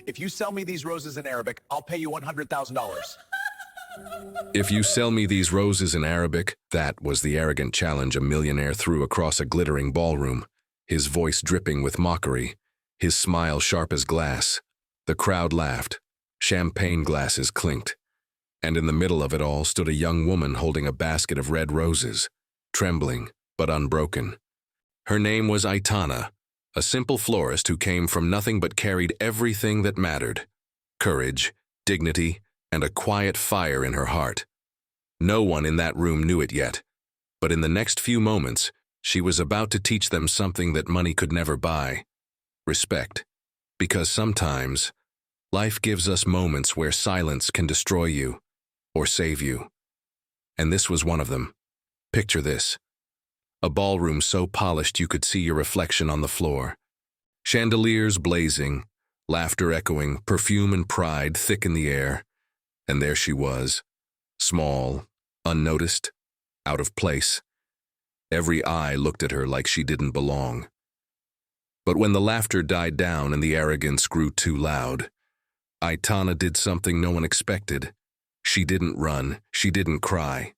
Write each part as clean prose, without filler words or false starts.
If you sell me these roses in Arabic, I'll pay you $100,000. If you sell me these roses in Arabic, that was the arrogant challenge a millionaire threw across a glittering ballroom, his voice dripping with mockery, his smile sharp as glass. The crowd laughed, champagne glasses clinked, and in the middle of it all stood a young woman holding a basket of red roses, trembling but unbroken. Her name was Aitana, a simple florist who came from nothing but carried everything that mattered: courage, dignity, and a quiet fire in her heart. No one in that room knew it yet, but in the next few moments, she was about to teach them something that money could never buy: respect. Because sometimes, life gives us moments where silence can destroy you or save you. And this was one of them. Picture this: a ballroom so polished you could see your reflection on the floor. Chandeliers blazing, laughter echoing, perfume and pride thick in the air. And there she was, small, unnoticed, out of place. Every eye looked at her like she didn't belong. But when the laughter died down and the arrogance grew too loud, Aitana did something no one expected. She didn't run, she didn't cry.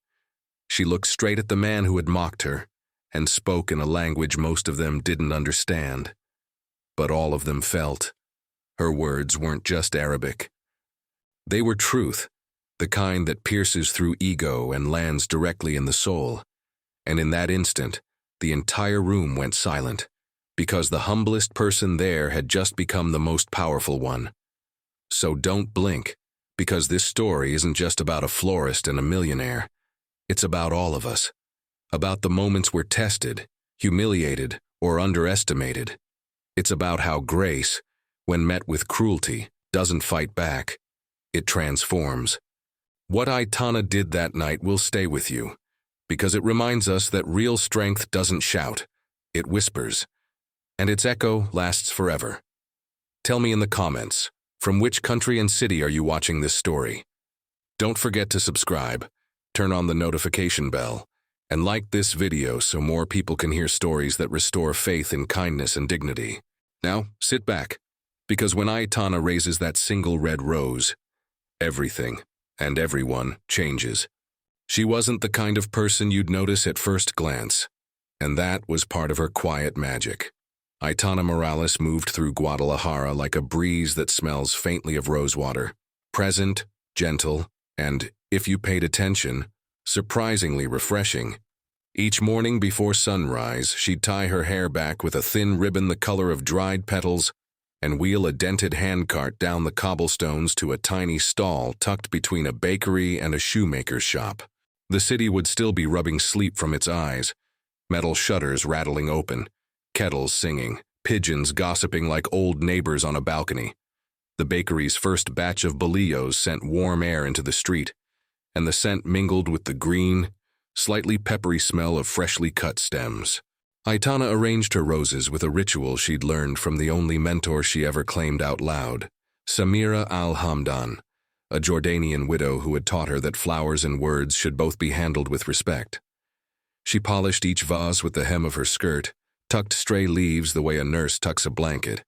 She looked straight at the man who had mocked her and spoke in a language most of them didn't understand. But all of them felt. Her words weren't just Arabic. They were truth, the kind that pierces through ego and lands directly in the soul. And in that instant, the entire room went silent, because the humblest person there had just become the most powerful one. So don't blink, because this story isn't just about a florist and a millionaire. It's about all of us, about the moments we're tested, humiliated, or underestimated. It's about how grace, when met with cruelty, doesn't fight back. It transforms. What Aitana did that night will stay with you, because it reminds us that real strength doesn't shout, it whispers, and its echo lasts forever. Tell me in the comments, from which country and city are you watching this story? Don't forget to subscribe, turn on the notification bell, and like this video so more people can hear stories that restore faith in kindness and dignity. Now, sit back, because when Aitana raises that single red rose, everything and everyone changes. She wasn't the kind of person you'd notice at first glance, and that was part of her quiet magic. Aitana Morales moved through Guadalajara like a breeze that smells faintly of rosewater, present, gentle, and, if you paid attention, surprisingly refreshing. Each morning before sunrise, she'd tie her hair back with a thin ribbon the color of dried petals and wheel a dented handcart down the cobblestones to a tiny stall tucked between a bakery and a shoemaker's shop. The city would still be rubbing sleep from its eyes, metal shutters rattling open, kettles singing, pigeons gossiping like old neighbors on a balcony. The bakery's first batch of bolillos sent warm air into the street, and the scent mingled with the green, slightly peppery smell of freshly cut stems. Aitana arranged her roses with a ritual she'd learned from the only mentor she ever claimed out loud, Samira al-Hamdan, a Jordanian widow who had taught her that flowers and words should both be handled with respect. She polished each vase with the hem of her skirt, tucked stray leaves the way a nurse tucks a blanket,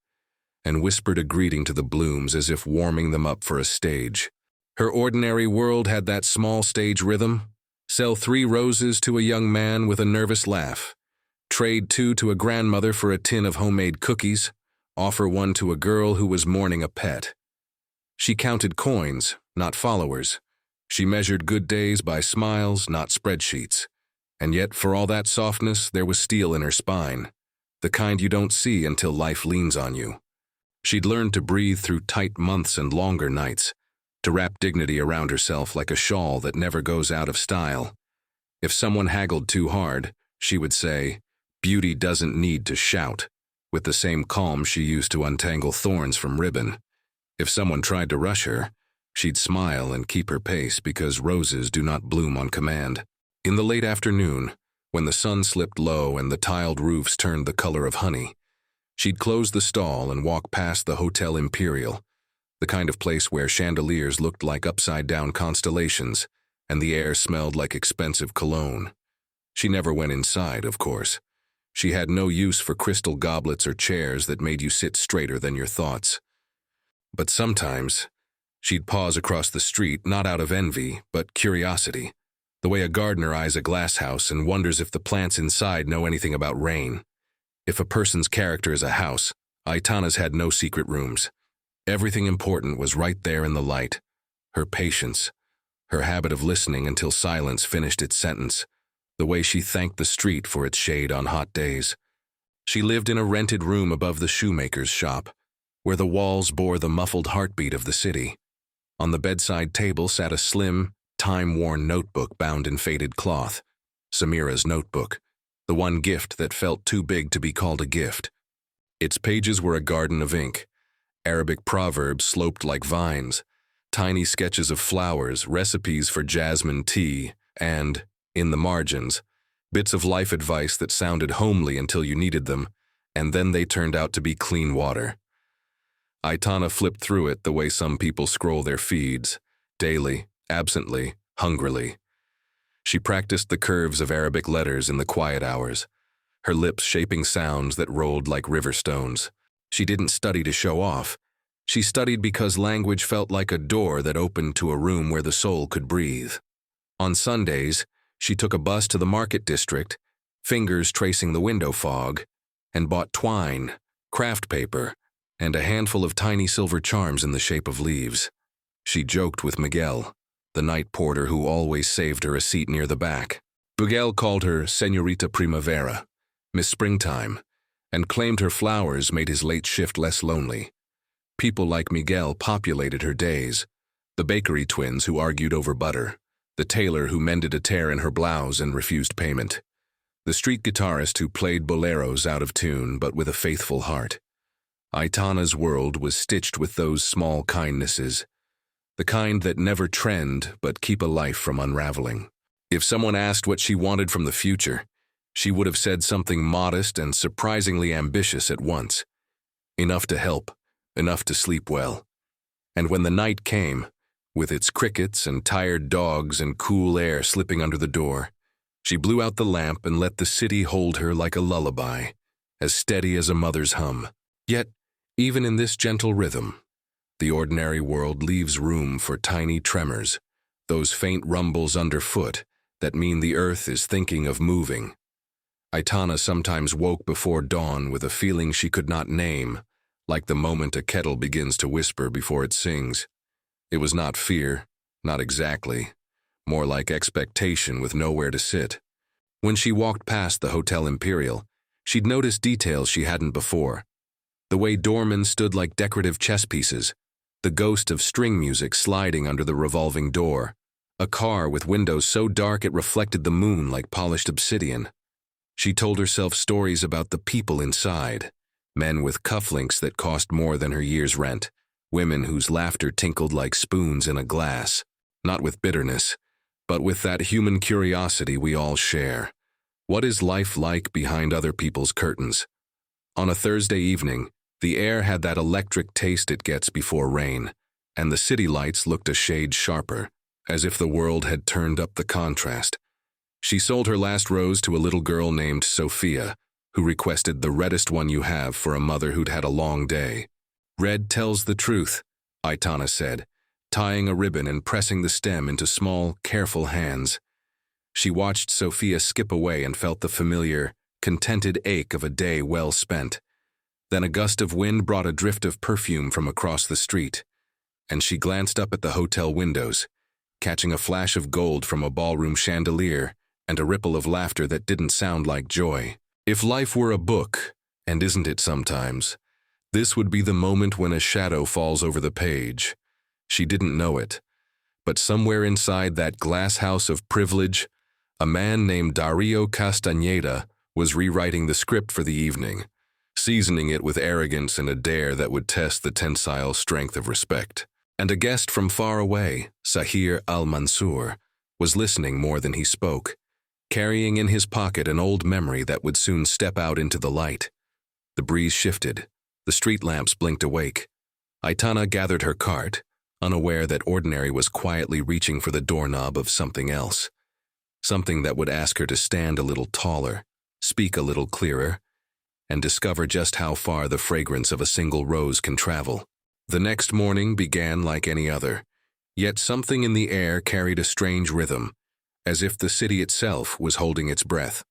and whispered a greeting to the blooms as if warming them up for a stage. Her ordinary world had that small stage rhythm: sell 3 roses to a young man with a nervous laugh, trade 2 to a grandmother for a tin of homemade cookies, offer 1 to a girl who was mourning a pet. She counted coins, not followers. She measured good days by smiles, not spreadsheets. And yet, for all that softness, there was steel in her spine, the kind you don't see until life leans on you. She'd learned to breathe through tight months and longer nights, to wrap dignity around herself like a shawl that never goes out of style. If someone haggled too hard, she would say, "Beauty doesn't need to shout," with the same calm she used to untangle thorns from ribbon. If someone tried to rush her, she'd smile and keep her pace because roses do not bloom on command. In the late afternoon, when the sun slipped low and the tiled roofs turned the color of honey, she'd close the stall and walk past the Hotel Imperial, the kind of place where chandeliers looked like upside-down constellations and the air smelled like expensive cologne. She never went inside, of course. She had no use for crystal goblets or chairs that made you sit straighter than your thoughts. But sometimes, she'd pause across the street not out of envy, but curiosity, the way a gardener eyes a glasshouse and wonders if the plants inside know anything about rain. If a person's character is a house, Aitana's had no secret rooms. Everything important was right there in the light. Her patience, her habit of listening until silence finished its sentence, the way she thanked the street for its shade on hot days. She lived in a rented room above the shoemaker's shop, where the walls bore the muffled heartbeat of the city. On the bedside table sat a slim, time-worn notebook bound in faded cloth, Samira's notebook, the one gift that felt too big to be called a gift. Its pages were a garden of ink, Arabic proverbs sloped like vines, tiny sketches of flowers, recipes for jasmine tea, and, in the margins, bits of life advice that sounded homely until you needed them, and then they turned out to be clean water. Aitana flipped through it the way some people scroll their feeds, daily, absently, hungrily. She practiced the curves of Arabic letters in the quiet hours, her lips shaping sounds that rolled like river stones. She didn't study to show off. She studied because language felt like a door that opened to a room where the soul could breathe. On Sundays, she took a bus to the market district, fingers tracing the window fog, and bought twine, craft paper, and a handful of tiny silver charms in the shape of leaves. She joked with Miguel, the night porter who always saved her a seat near the back. Miguel called her Señorita Primavera, Miss Springtime, and claimed her flowers made his late shift less lonely. People like Miguel populated her days, the bakery twins who argued over butter, the tailor who mended a tear in her blouse and refused payment, the street guitarist who played boleros out of tune but with a faithful heart. Aitana's world was stitched with those small kindnesses, the kind that never trend but keep a life from unraveling. If someone asked what she wanted from the future, she would have said something modest and surprisingly ambitious at once. Enough to help, enough to sleep well. And when the night came, with its crickets and tired dogs and cool air slipping under the door, she blew out the lamp and let the city hold her like a lullaby, as steady as a mother's hum. Yet, even in this gentle rhythm, the ordinary world leaves room for tiny tremors, those faint rumbles underfoot that mean the earth is thinking of moving. Aitana sometimes woke before dawn with a feeling she could not name, like the moment a kettle begins to whisper before it sings. It was not fear, not exactly, more like expectation with nowhere to sit. When she walked past the Hotel Imperial, she'd noticed details she hadn't before. The way doormen stood like decorative chess pieces, the ghost of string music sliding under the revolving door, a car with windows so dark it reflected the moon like polished obsidian. She told herself stories about the people inside, men with cufflinks that cost more than her year's rent, women whose laughter tinkled like spoons in a glass, not with bitterness, but with that human curiosity we all share. What is life like behind other people's curtains? On a Thursday evening, the air had that electric taste it gets before rain, and the city lights looked a shade sharper, as if the world had turned up the contrast. She sold her last rose to a little girl named Sophia, who requested the reddest one you have for a mother who'd had a long day. Red tells the truth, Aitana said, tying a ribbon and pressing the stem into small, careful hands. She watched Sophia skip away and felt the familiar, contented ache of a day well spent. Then a gust of wind brought a drift of perfume from across the street, and she glanced up at the hotel windows, catching a flash of gold from a ballroom chandelier and a ripple of laughter that didn't sound like joy. If life were a book, and isn't it sometimes, this would be the moment when a shadow falls over the page. She didn't know it, but somewhere inside that glass house of privilege, a man named Dario Castaneda was rewriting the script for the evening, seasoning it with arrogance and a dare that would test the tensile strength of respect. And a guest from far away, Sahir al-Mansour, was listening more than he spoke, carrying in his pocket an old memory that would soon step out into the light. The breeze shifted, the street lamps blinked awake. Aitana gathered her cart, unaware that Ordinary was quietly reaching for the doorknob of something else, something that would ask her to stand a little taller, speak a little clearer, and discover just how far the fragrance of a single rose can travel. The next morning began like any other, yet something in the air carried a strange rhythm, as if the city itself was holding its breath.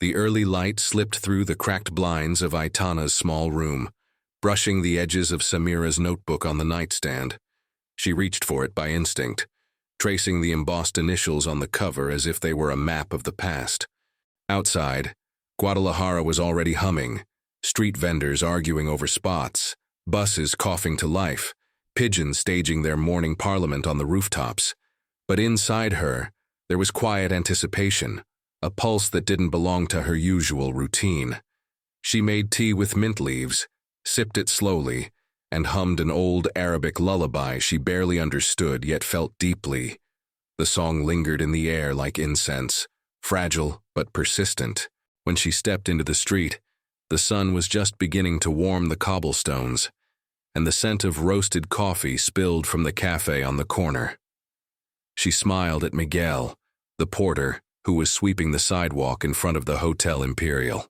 The early light slipped through the cracked blinds of Aitana's small room, brushing the edges of Samira's notebook on the nightstand. She reached for it by instinct, tracing the embossed initials on the cover as if they were a map of the past. Outside, Guadalajara was already humming, street vendors arguing over spots, buses coughing to life, pigeons staging their morning parliament on the rooftops. But inside her, there was quiet anticipation, a pulse that didn't belong to her usual routine. She made tea with mint leaves, sipped it slowly, and hummed an old Arabic lullaby she barely understood yet felt deeply. The song lingered in the air like incense, fragile but persistent. When she stepped into the street, the sun was just beginning to warm the cobblestones, and the scent of roasted coffee spilled from the cafe on the corner. She smiled at Miguel, the porter, who was sweeping the sidewalk in front of the Hotel Imperial.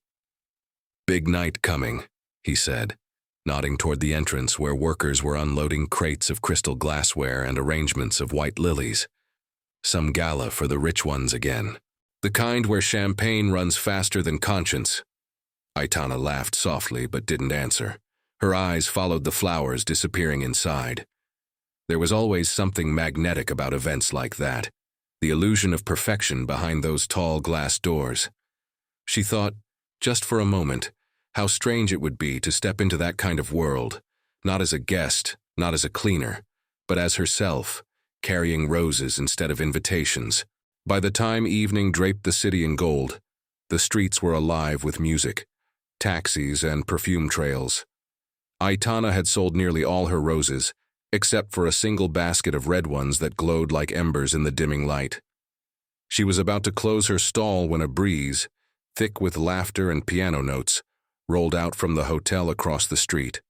"Big night coming," he said, nodding toward the entrance where workers were unloading crates of crystal glassware and arrangements of white lilies. Some gala for the rich ones again. The kind where champagne runs faster than conscience. Aitana laughed softly but didn't answer. Her eyes followed the flowers disappearing inside. There was always something magnetic about events like that, the illusion of perfection behind those tall glass doors. She thought, just for a moment, how strange it would be to step into that kind of world, not as a guest, not as a cleaner, but as herself, carrying roses instead of invitations. By the time evening draped the city in gold, the streets were alive with music, taxis and perfume trails. Aitana had sold nearly all her roses, except for a single basket of red ones that glowed like embers in the dimming light. She was about to close her stall when a breeze, thick with laughter and piano notes, rolled out from the hotel across the street.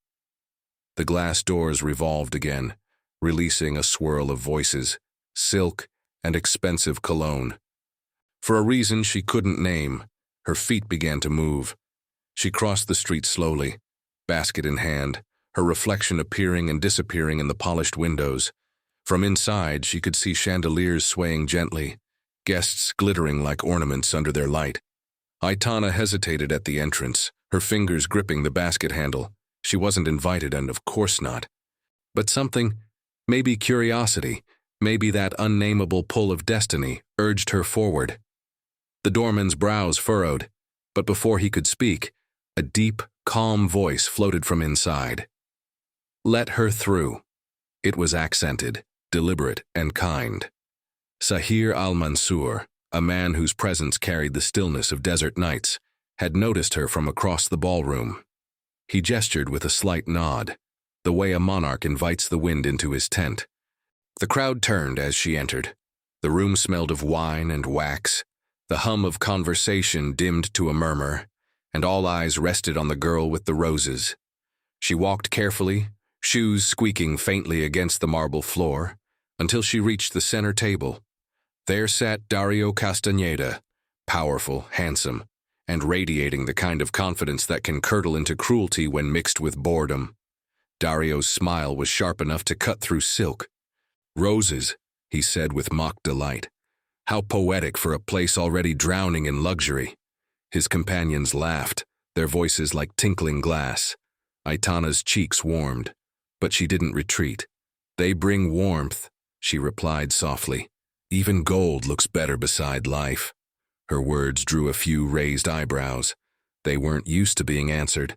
The glass doors revolved again, releasing a swirl of voices, silk, and expensive cologne. For a reason she couldn't name, her feet began to move. She crossed the street slowly, basket in hand, her reflection appearing and disappearing in the polished windows. From inside, she could see chandeliers swaying gently, guests glittering like ornaments under their light. Aitana hesitated at the entrance, her fingers gripping the basket handle. She wasn't invited, and of course not. But something, maybe curiosity, maybe that unnameable pull of destiny, urged her forward. The doorman's brows furrowed, but before he could speak, a deep, calm voice floated from inside. Let her through. It was accented, deliberate, and kind. Sahir al-Mansour, a man whose presence carried the stillness of desert nights, had noticed her from across the ballroom. He gestured with a slight nod, the way a monarch invites the wind into his tent. The crowd turned as she entered. The room smelled of wine and wax. The hum of conversation dimmed to a murmur, and all eyes rested on the girl with the roses. She walked carefully, shoes squeaking faintly against the marble floor, until she reached the center table. There sat Dario Castaneda, powerful, handsome, and radiating the kind of confidence that can curdle into cruelty when mixed with boredom. Dario's smile was sharp enough to cut through silk. "Roses," he said with mock delight. How poetic for a place already drowning in luxury. His companions laughed, their voices like tinkling glass. Aitana's cheeks warmed, but she didn't retreat. "They bring warmth," she replied softly. "Even gold looks better beside life." Her words drew a few raised eyebrows. They weren't used to being answered.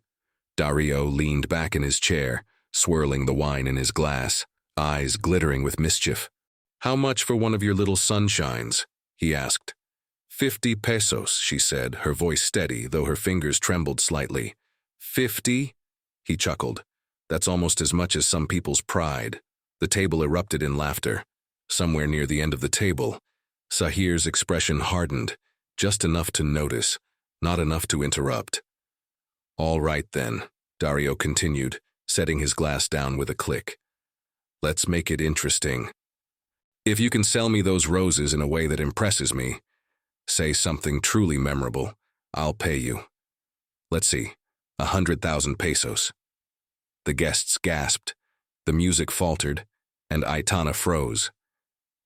Dario leaned back in his chair, swirling the wine in his glass, eyes glittering with mischief. "How much for one of your little sunshines?" he asked. 50 pesos, she said, her voice steady, though her fingers trembled slightly. 50? He chuckled. That's almost as much as some people's pride. The table erupted in laughter. Somewhere near the end of the table, Sahir's expression hardened, just enough to notice, not enough to interrupt. "All right then," Dario continued, setting his glass down with a click. "Let's make it interesting. If you can sell me those roses in a way that impresses me, say something truly memorable, I'll pay you. Let's see, 100,000 pesos. The guests gasped. The music faltered, and Aitana froze.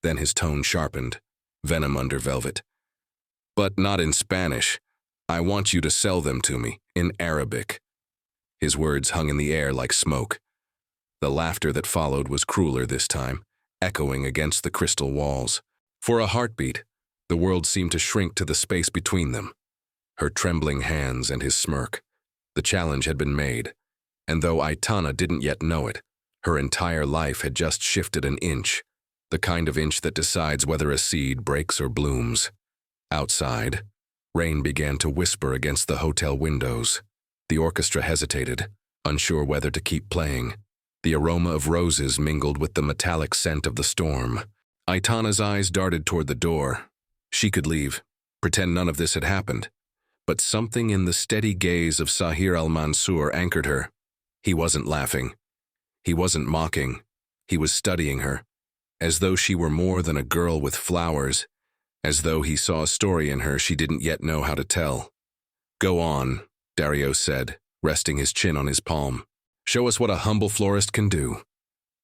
Then his tone sharpened, venom under velvet. But not in Spanish. I want you to sell them to me, in Arabic. His words hung in the air like smoke. The laughter that followed was crueler this time, echoing against the crystal walls. For a heartbeat, the world seemed to shrink to the space between them. Her trembling hands and his smirk. The challenge had been made, and though Aitana didn't yet know it, her entire life had just shifted an inch, the kind of inch that decides whether a seed breaks or blooms. Outside, rain began to whisper against the hotel windows. The orchestra hesitated, unsure whether to keep playing. The aroma of roses mingled with the metallic scent of the storm. Aitana's eyes darted toward the door. She could leave, pretend none of this had happened. But something in the steady gaze of Sahir al-Mansur anchored her. He wasn't laughing. He wasn't mocking. He was studying her, as though she were more than a girl with flowers, as though he saw a story in her she didn't yet know how to tell. Go on, Dario said, resting his chin on his palm. Show us what a humble florist can do.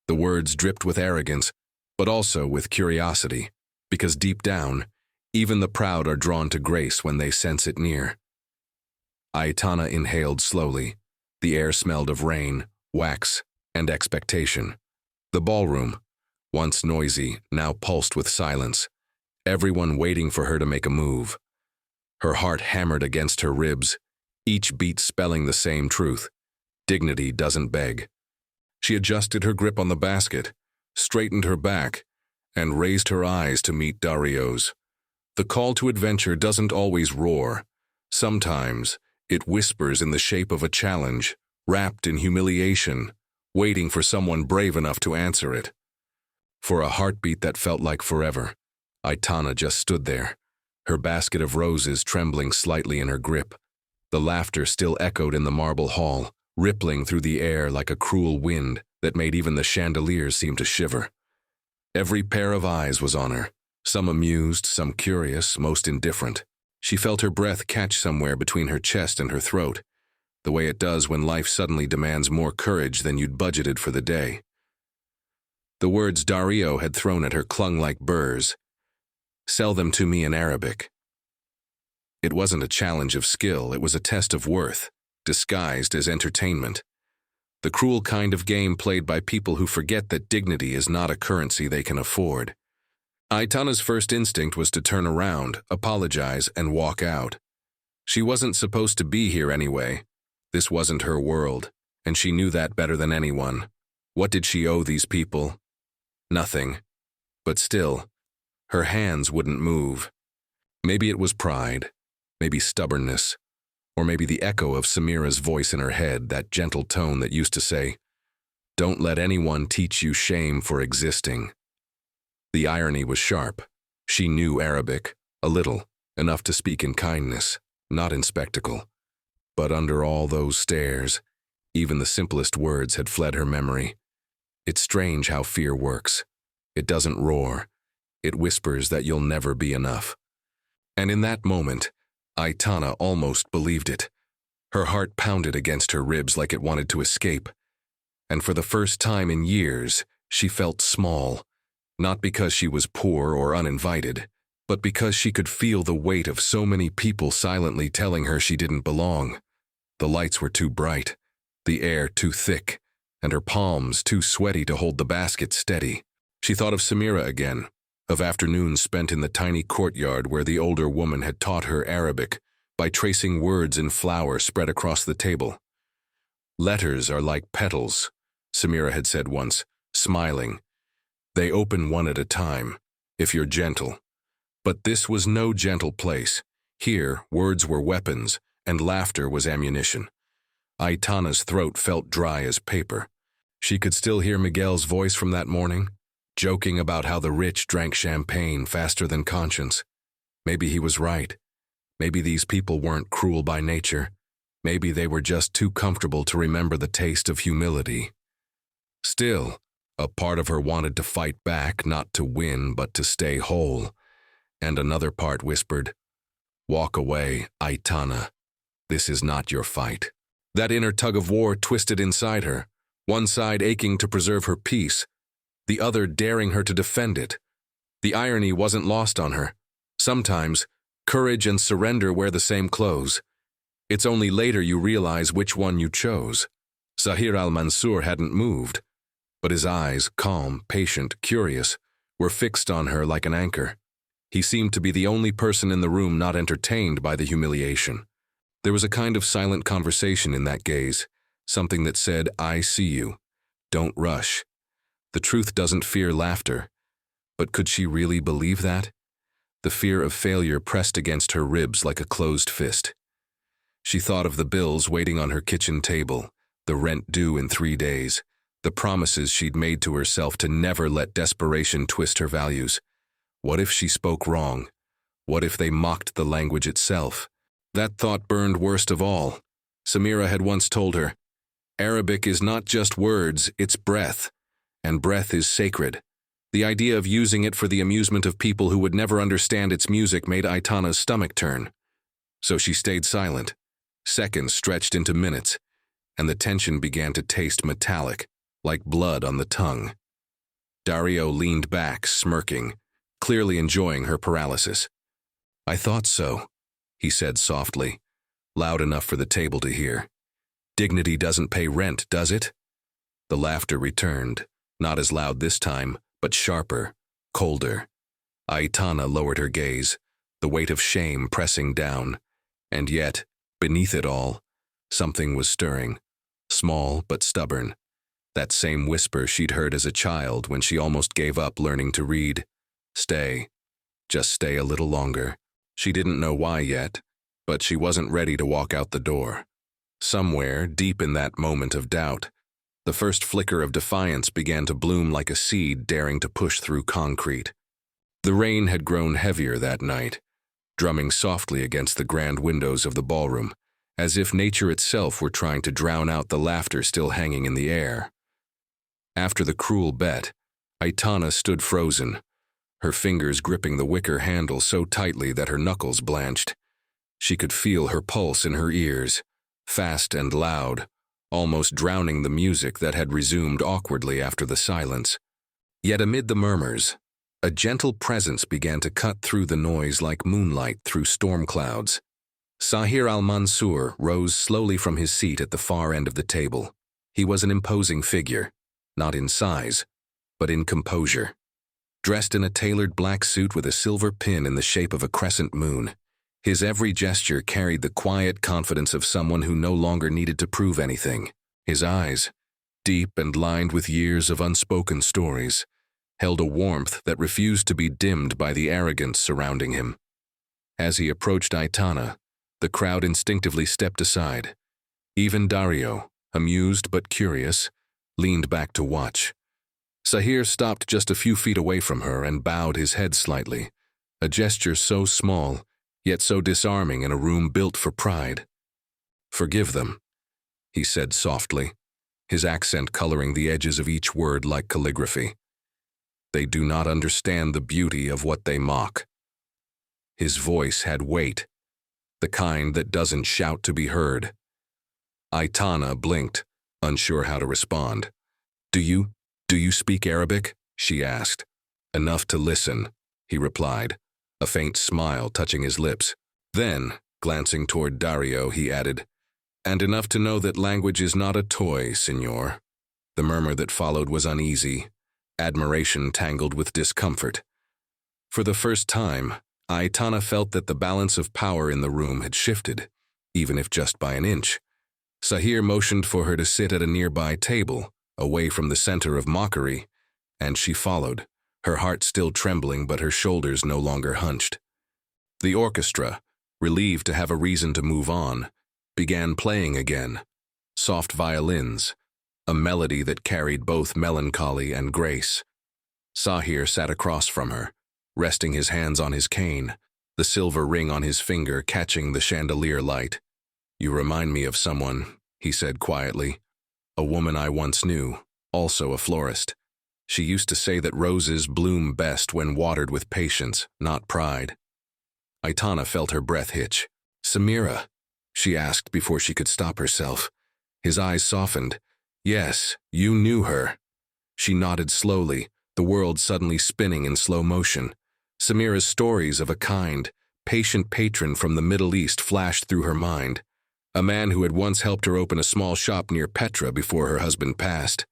The words dripped with arrogance, but also with curiosity, because deep down, even the proud are drawn to grace when they sense it near. Aitana inhaled slowly. The air smelled of rain, wax, and expectation. The ballroom, once noisy, now pulsed with silence, everyone waiting for her to make a move. Her heart hammered against her ribs, each beat spelling the same truth. Dignity doesn't beg. She adjusted her grip on the basket, straightened her back, and raised her eyes to meet Dario's. The call to adventure doesn't always roar. Sometimes it whispers in the shape of a challenge, wrapped in humiliation, waiting for someone brave enough to answer it. For a heartbeat that felt like forever, Aitana just stood there, her basket of roses trembling slightly in her grip. The laughter still echoed in the marble hall, rippling through the air like a cruel wind that made even the chandeliers seem to shiver. Every pair of eyes was on her, some amused, some curious, most indifferent. She felt her breath catch somewhere between her chest and her throat, the way it does when life suddenly demands more courage than you'd budgeted for the day. The words Dario had thrown at her clung like burrs. Sell them to me in Arabic. It wasn't a challenge of skill, it was a test of worth, disguised as entertainment. The cruel kind of game played by people who forget that dignity is not a currency they can afford. Aitana's first instinct was to turn around, apologize, and walk out. She wasn't supposed to be here anyway. This wasn't her world, and she knew that better than anyone. What did she owe these people? Nothing. But still, her hands wouldn't move. Maybe it was pride, maybe stubbornness, or maybe the echo of Samira's voice in her head, that gentle tone that used to say, "Don't let anyone teach you shame for existing." The irony was sharp. She knew Arabic, a little, enough to speak in kindness, not in spectacle. But under all those stares, even the simplest words had fled her memory. It's strange how fear works. It doesn't roar. It whispers that you'll never be enough. And in that moment, Aitana almost believed it. Her heart pounded against her ribs like it wanted to escape. And for the first time in years, she felt small. Not because she was poor or uninvited, but because she could feel the weight of so many people silently telling her she didn't belong. The lights were too bright, the air too thick, and her palms too sweaty to hold the basket steady. She thought of Samira again, of afternoons spent in the tiny courtyard where the older woman had taught her Arabic by tracing words in flour spread across the table. Letters are like petals, Samira had said once, smiling. They open one at a time, if you're gentle. But this was no gentle place. Here, words were weapons, and laughter was ammunition. Aitana's throat felt dry as paper. She could still hear Miguel's voice from that morning, joking about how the rich drank champagne faster than conscience. Maybe he was right. Maybe these people weren't cruel by nature. Maybe they were just too comfortable to remember the taste of humility. Still, a part of her wanted to fight back, not to win, but to stay whole. And another part whispered, "Walk away, Aitana. This is not your fight." That inner tug-of-war twisted inside her, one side aching to preserve her peace, the other daring her to defend it. The irony wasn't lost on her. Sometimes, courage and surrender wear the same clothes. It's only later you realize which one you chose. Sahir al-Mansur hadn't moved, but his eyes, calm, patient, curious, were fixed on her like an anchor. He seemed to be the only person in the room not entertained by the humiliation. There was a kind of silent conversation in that gaze, something that said, "I see you. Don't rush." The truth doesn't fear laughter. But could she really believe that? The fear of failure pressed against her ribs like a closed fist. She thought of the bills waiting on her kitchen table, the rent due in 3 days, the promises she'd made to herself to never let desperation twist her values. What if she spoke wrong? What if they mocked the language itself? That thought burned worst of all. Samira had once told her, "Arabic is not just words, it's breath, and breath is sacred." The idea of using it for the amusement of people who would never understand its music made Aitana's stomach turn. So she stayed silent. Seconds stretched into minutes, and the tension began to taste metallic, like blood on the tongue. Dario leaned back, smirking, clearly enjoying her paralysis. "I thought so," he said softly, loud enough for the table to hear. "Dignity doesn't pay rent, does it?" The laughter returned, not as loud this time, but sharper, colder. Aitana lowered her gaze, the weight of shame pressing down, and yet, beneath it all, something was stirring, small but stubborn. That same whisper she'd heard as a child when she almost gave up learning to read. Stay. Just stay a little longer. She didn't know why yet, but she wasn't ready to walk out the door. Somewhere, deep in that moment of doubt, the first flicker of defiance began to bloom like a seed daring to push through concrete. The rain had grown heavier that night, drumming softly against the grand windows of the ballroom, as if nature itself were trying to drown out the laughter still hanging in the air. After the cruel bet, Aitana stood frozen, her fingers gripping the wicker handle so tightly that her knuckles blanched. She could feel her pulse in her ears, fast and loud, almost drowning the music that had resumed awkwardly after the silence. Yet amid the murmurs, a gentle presence began to cut through the noise like moonlight through storm clouds. Sahir al-Mansur rose slowly from his seat at the far end of the table. He was an imposing figure, not in size, but in composure. Dressed in a tailored black suit with a silver pin in the shape of a crescent moon, his every gesture carried the quiet confidence of someone who no longer needed to prove anything. His eyes, deep and lined with years of unspoken stories, held a warmth that refused to be dimmed by the arrogance surrounding him. As he approached Aitana, the crowd instinctively stepped aside. Even Dario, amused but curious, leaned back to watch. Sahir stopped just a few feet away from her and bowed his head slightly, a gesture so small, yet so disarming in a room built for pride. "Forgive them," he said softly, his accent coloring the edges of each word like calligraphy. "They do not understand the beauty of what they mock." His voice had weight, the kind that doesn't shout to be heard. Aitana blinked, unsure how to respond. Do you speak Arabic?" she asked. "Enough to listen," he replied, a faint smile touching his lips. Then, glancing toward Dario, he added, "And enough to know that language is not a toy, Signor." The murmur that followed was uneasy, admiration tangled with discomfort. For the first time, Aitana felt that the balance of power in the room had shifted, even if just by an inch. Sahir motioned for her to sit at a nearby table, away from the center of mockery, and she followed, her heart still trembling but her shoulders no longer hunched. The orchestra, relieved to have a reason to move on, began playing again, soft violins, a melody that carried both melancholy and grace. Sahir sat across from her, resting his hands on his cane, the silver ring on his finger catching the chandelier light. "You remind me of someone," he said quietly. "A woman I once knew, also a florist. She used to say that roses bloom best when watered with patience, not pride." Aitana felt her breath hitch. "Samira?" she asked before she could stop herself. His eyes softened, Yes, you knew her. She nodded slowly, the world suddenly spinning in slow motion. Samira's stories of a kind, patient patron from the Middle East flashed through her mind. A man who had once helped her open a small shop near Petra before her husband passed.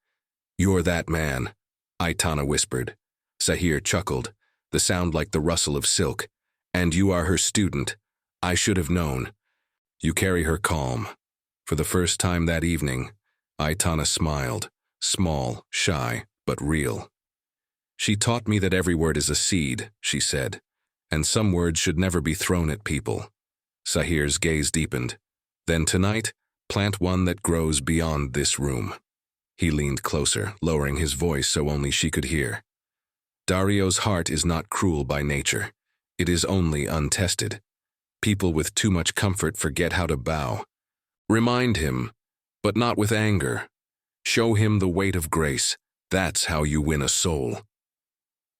"You're that man," Aitana whispered. Sahir chuckled, the sound like the rustle of silk. "And you are her student. I should have known." "You carry her calm." For the first time that evening, Aitana smiled, small, shy, but real. "She taught me that every word is a seed," she said, "and some words should never be thrown at people." Sahir's gaze deepened. "Then tonight, plant one that grows beyond this room." He leaned closer, lowering his voice so only she could hear. "Dario's heart is not cruel by nature. It is only untested. People with too much comfort forget how to bow. Remind him, but not with anger. Show him the weight of grace. That's how you win a soul."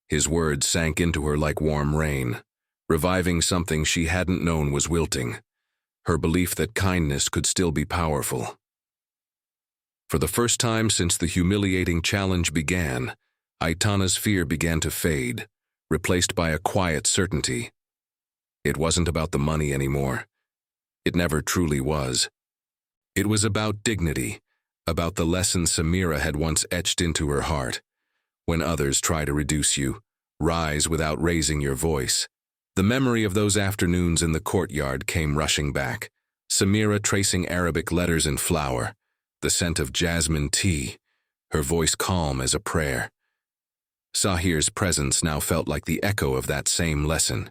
His words sank into her like warm rain, reviving something she hadn't known was wilting. Her belief that kindness could still be powerful. For the first time since the humiliating challenge began, Aitana's fear began to fade, replaced by a quiet certainty. It wasn't about the money anymore. It never truly was. It was about dignity, about the lesson Samira had once etched into her heart. When others try to reduce you, rise without raising your voice. The memory of those afternoons in the courtyard came rushing back. Samira tracing Arabic letters in flour, the scent of jasmine tea, her voice calm as a prayer. Sahir's presence now felt like the echo of that same lesson,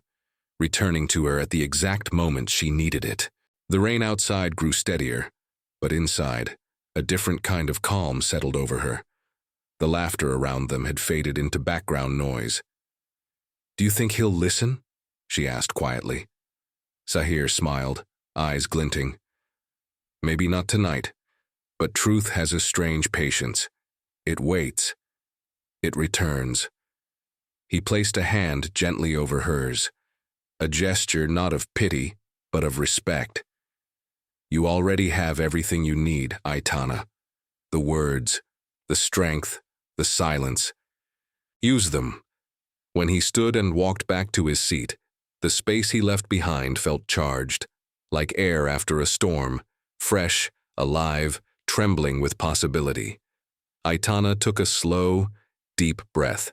returning to her at the exact moment she needed it. The rain outside grew steadier, but inside, a different kind of calm settled over her. The laughter around them had faded into background noise. "Do you think he'll listen?" she asked quietly. Sahir smiled, eyes glinting. "Maybe not tonight, but truth has a strange patience. It waits. It returns." He placed a hand gently over hers, a gesture not of pity, but of respect. "You already have everything you need, Aitana. The words, the strength, the silence. Use them." When he stood and walked back to his seat, the space he left behind felt charged, like air after a storm, fresh, alive, trembling with possibility. Aitana took a slow, deep breath,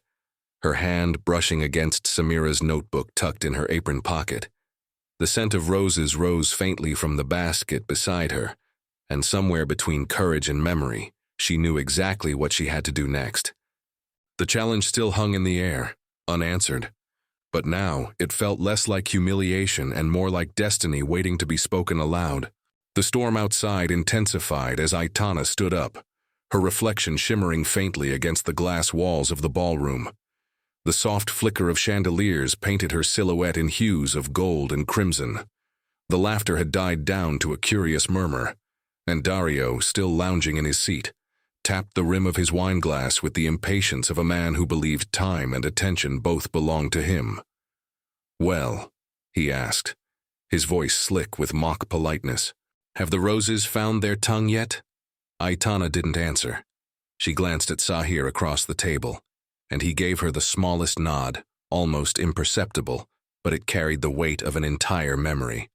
her hand brushing against Samira's notebook tucked in her apron pocket. The scent of roses rose faintly from the basket beside her, and somewhere between courage and memory, she knew exactly what she had to do next. The challenge still hung in the air, unanswered, but now it felt less like humiliation and more like destiny waiting to be spoken aloud. The storm outside intensified as Aitana stood up, her reflection shimmering faintly against the glass walls of the ballroom. The soft flicker of chandeliers painted her silhouette in hues of gold and crimson. The laughter had died down to a curious murmur, and Dario, still lounging in his seat, tapped the rim of his wineglass with the impatience of a man who believed time and attention both belonged to him. "Well," he asked, his voice slick with mock politeness, "have the roses found their tongue yet?" Aitana didn't answer. She glanced at Sahir across the table, and he gave her the smallest nod, almost imperceptible, but it carried the weight of an entire memory.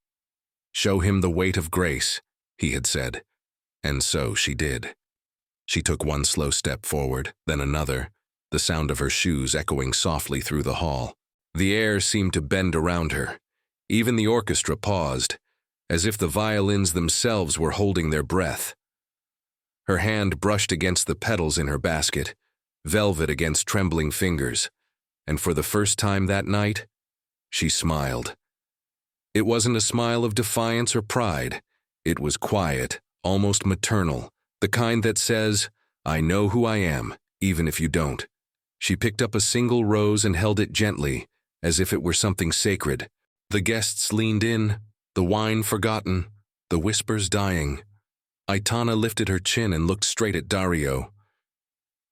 "Show him the weight of grace," he had said, and so she did. She took one slow step forward, then another, the sound of her shoes echoing softly through the hall. The air seemed to bend around her. Even the orchestra paused, as if the violins themselves were holding their breath. Her hand brushed against the petals in her basket, velvet against trembling fingers, and for the first time that night, she smiled. It wasn't a smile of defiance or pride. It was quiet, almost maternal, the kind that says, "I know who I am, even if you don't." She picked up a single rose and held it gently, as if it were something sacred. The guests leaned in, the wine forgotten, the whispers dying. Aitana lifted her chin and looked straight at Dario.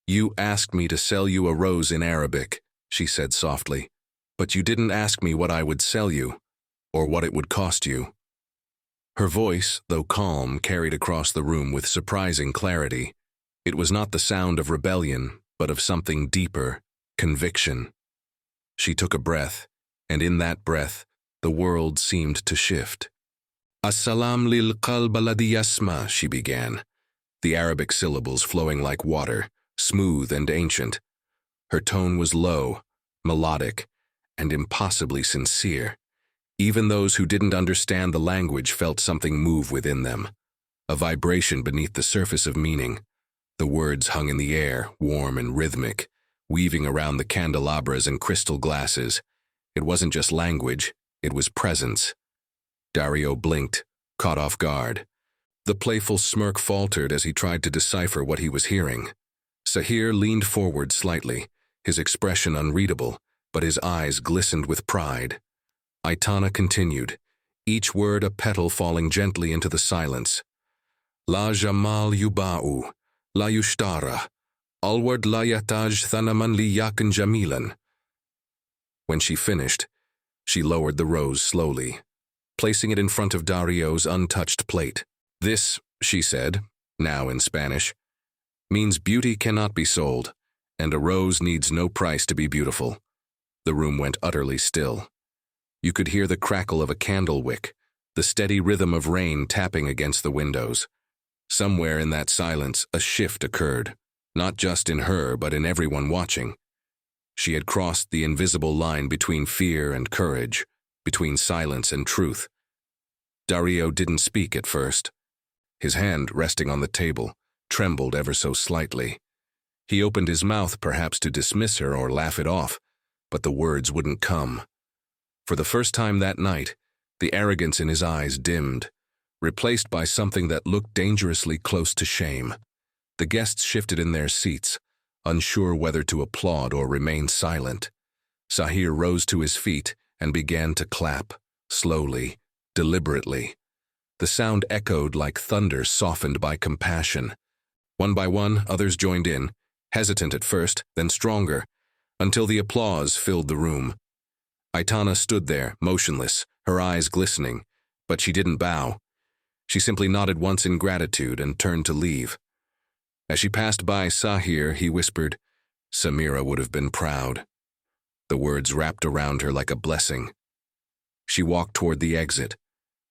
"You asked me to sell you a rose in Arabic," she said softly, "but you didn't ask me what I would sell you, or what it would cost you." Her voice, though calm, carried across the room with surprising clarity. It was not the sound of rebellion, but of something deeper, conviction. She took a breath, and in that breath, the world seemed to shift. As-salam lil qalb alladhi yasma, she began, the Arabic syllables flowing like water, smooth and ancient. Her tone was low, melodic, and impossibly sincere. Even those who didn't understand the language felt something move within them, a vibration beneath the surface of meaning. The words hung in the air, warm and rhythmic, weaving around the candelabras and crystal glasses. It wasn't just language, it was presence. Dario blinked, caught off guard. The playful smirk faltered as he tried to decipher what he was hearing. Sahir leaned forward slightly, his expression unreadable, but his eyes glistened with pride. Aitana continued, each word a petal falling gently into the silence. La jamal yuba'u, la yushtara, alward la yataj thanaman li yakin jamilan. When she finished, she lowered the rose slowly, placing it in front of Dario's untouched plate. This, she said, now in Spanish, means beauty cannot be sold, and a rose needs no price to be beautiful. The room went utterly still. You could hear the crackle of a candle wick, the steady rhythm of rain tapping against the windows. Somewhere in that silence, a shift occurred, not just in her, but in everyone watching. She had crossed the invisible line between fear and courage, between silence and truth. Dario didn't speak at first. His hand, resting on the table, trembled ever so slightly. He opened his mouth perhaps to dismiss her or laugh it off, but the words wouldn't come. For the first time that night, the arrogance in his eyes dimmed, replaced by something that looked dangerously close to shame. The guests shifted in their seats, unsure whether to applaud or remain silent. Sahir rose to his feet and began to clap, slowly, deliberately. The sound echoed like thunder softened by compassion. One by one, others joined in, hesitant at first, then stronger, until the applause filled the room. Aitana stood there, motionless, her eyes glistening, but she didn't bow. She simply nodded once in gratitude and turned to leave. As she passed by Sahir, he whispered, "Samira would have been proud." The words wrapped around her like a blessing. She walked toward the exit,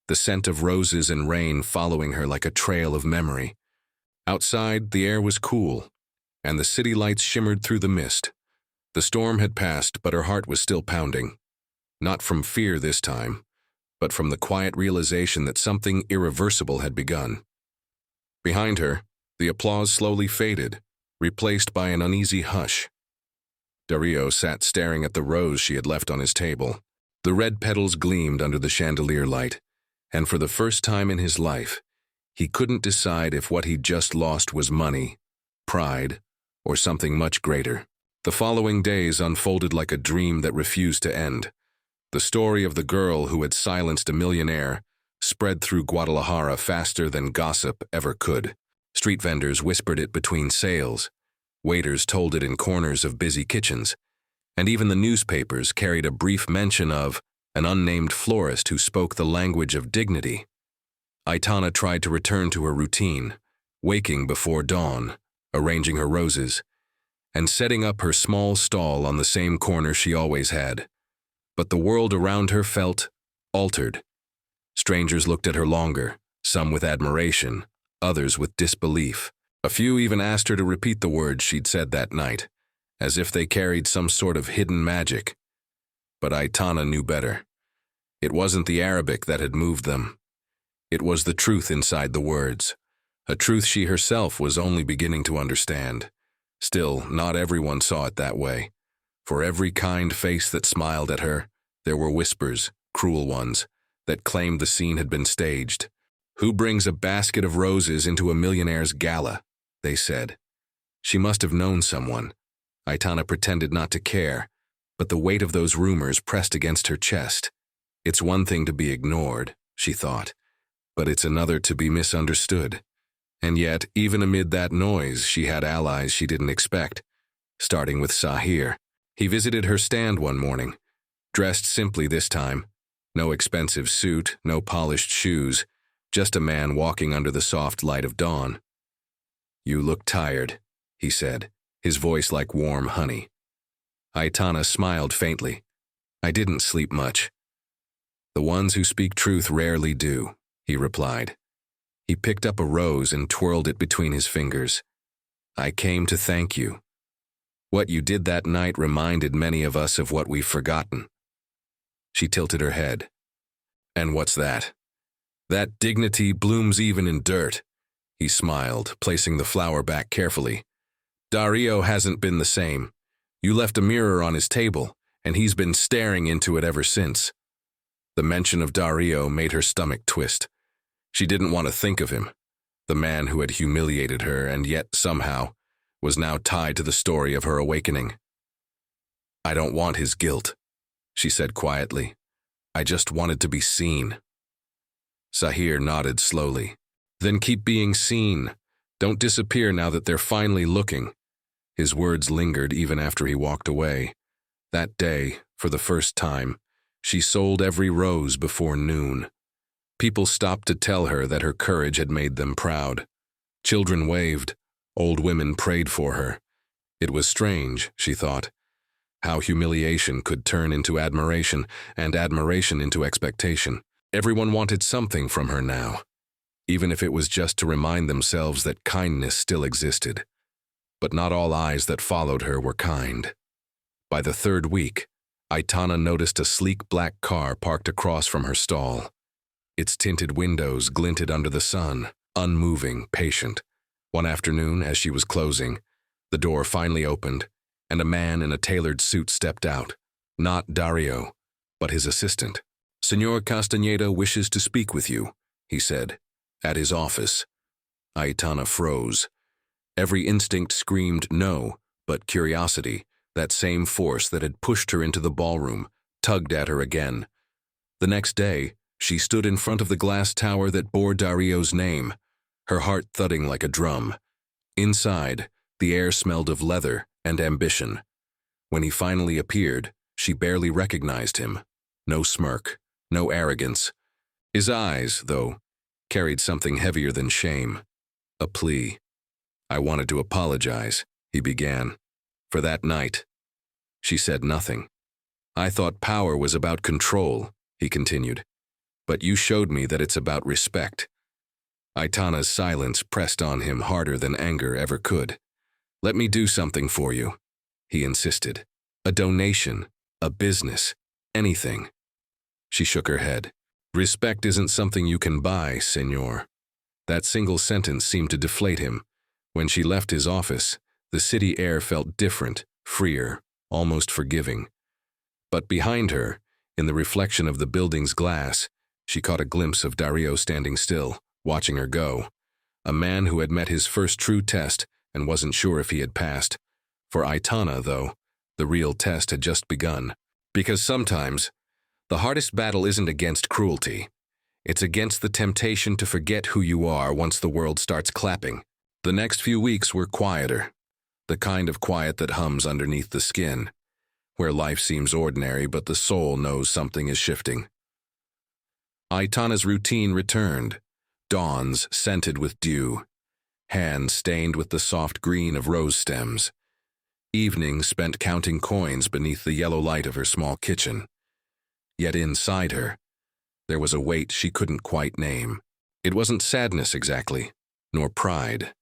the scent of roses and rain following her like a trail of memory. Outside, the air was cool, and the city lights shimmered through the mist. The storm had passed, but her heart was still pounding. Not from fear this time, but from the quiet realization that something irreversible had begun. Behind her, the applause slowly faded, replaced by an uneasy hush. Dario sat staring at the rose she had left on his table. The red petals gleamed under the chandelier light, and for the first time in his life, he couldn't decide if what he'd just lost was money, pride, or something much greater. The following days unfolded like a dream that refused to end. The story of the girl who had silenced a millionaire spread through Guadalajara faster than gossip ever could. Street vendors whispered it between sales, waiters told it in corners of busy kitchens, and even the newspapers carried a brief mention of an unnamed florist who spoke the language of dignity. Aitana tried to return to her routine, waking before dawn, arranging her roses, and setting up her small stall on the same corner she always had. But the world around her felt altered. Strangers looked at her longer, some with admiration, others with disbelief. A few even asked her to repeat the words she'd said that night, as if they carried some sort of hidden magic. But Aitana knew better. It wasn't the Arabic that had moved them. It was the truth inside the words, a truth she herself was only beginning to understand. Still, not everyone saw it that way. For every kind face that smiled at her, there were whispers, cruel ones, that claimed the scene had been staged. "Who brings a basket of roses into a millionaire's gala?" they said. She must have known someone. Aitana pretended not to care, but the weight of those rumors pressed against her chest. It's one thing to be ignored, she thought, but it's another to be misunderstood. And yet, even amid that noise, she had allies she didn't expect, starting with Sahir. He visited her stand one morning, dressed simply this time. No expensive suit, no polished shoes, just a man walking under the soft light of dawn. You look tired, he said, his voice like warm honey. Aitana smiled faintly. I didn't sleep much. The ones who speak truth rarely do, he replied. He picked up a rose and twirled it between his fingers. I came to thank you. What you did that night reminded many of us of what we've forgotten. She tilted her head. And what's that? That dignity blooms even in dirt. He smiled, placing the flower back carefully. Dario hasn't been the same. You left a mirror on his table, and he's been staring into it ever since. The mention of Dario made her stomach twist. She didn't want to think of him, the man who had humiliated her and yet, somehow, was now tied to the story of her awakening. I don't want his guilt, she said quietly. I just wanted to be seen. Sahir nodded slowly. Then keep being seen. Don't disappear now that they're finally looking. His words lingered even after he walked away. That day, for the first time, she sold every rose before noon. People stopped to tell her that her courage had made them proud. Children waved. Old women prayed for her. It was strange, she thought, how humiliation could turn into admiration and admiration into expectation. Everyone wanted something from her now, even if it was just to remind themselves that kindness still existed. But not all eyes that followed her were kind. By the third week, Aitana noticed a sleek black car parked across from her stall. Its tinted windows glinted under the sun, unmoving, patient. One afternoon, as she was closing, the door finally opened, and a man in a tailored suit stepped out. Not Dario, but his assistant. Senor Castaneda wishes to speak with you, he said, at his office. Aitana froze. Every instinct screamed no, but curiosity, that same force that had pushed her into the ballroom, tugged at her again. The next day, she stood in front of the glass tower that bore Dario's name, her heart thudding like a drum. Inside, the air smelled of leather and ambition. When he finally appeared, she barely recognized him. No smirk, no arrogance. His eyes, though, carried something heavier than shame. A plea. I wanted to apologize, he began. For that night. She said nothing. I thought power was about control, he continued. But you showed me that it's about respect. Aitana's silence pressed on him harder than anger ever could. Let me do something for you, he insisted. A donation, a business, anything. She shook her head. Respect isn't something you can buy, senor. That single sentence seemed to deflate him. When she left his office, the city air felt different, freer, almost forgiving. But behind her, in the reflection of the building's glass, she caught a glimpse of Dario standing still, watching her go. A man who had met his first true test and wasn't sure if he had passed. For Aitana, though, the real test had just begun. Because sometimes, the hardest battle isn't against cruelty. It's against the temptation to forget who you are once the world starts clapping. The next few weeks were quieter. The kind of quiet that hums underneath the skin, where life seems ordinary but the soul knows something is shifting. Aitana's routine returned, dawns scented with dew, hands stained with the soft green of rose stems, evenings spent counting coins beneath the yellow light of her small kitchen. Yet inside her, there was a weight she couldn't quite name. It wasn't sadness exactly, nor pride.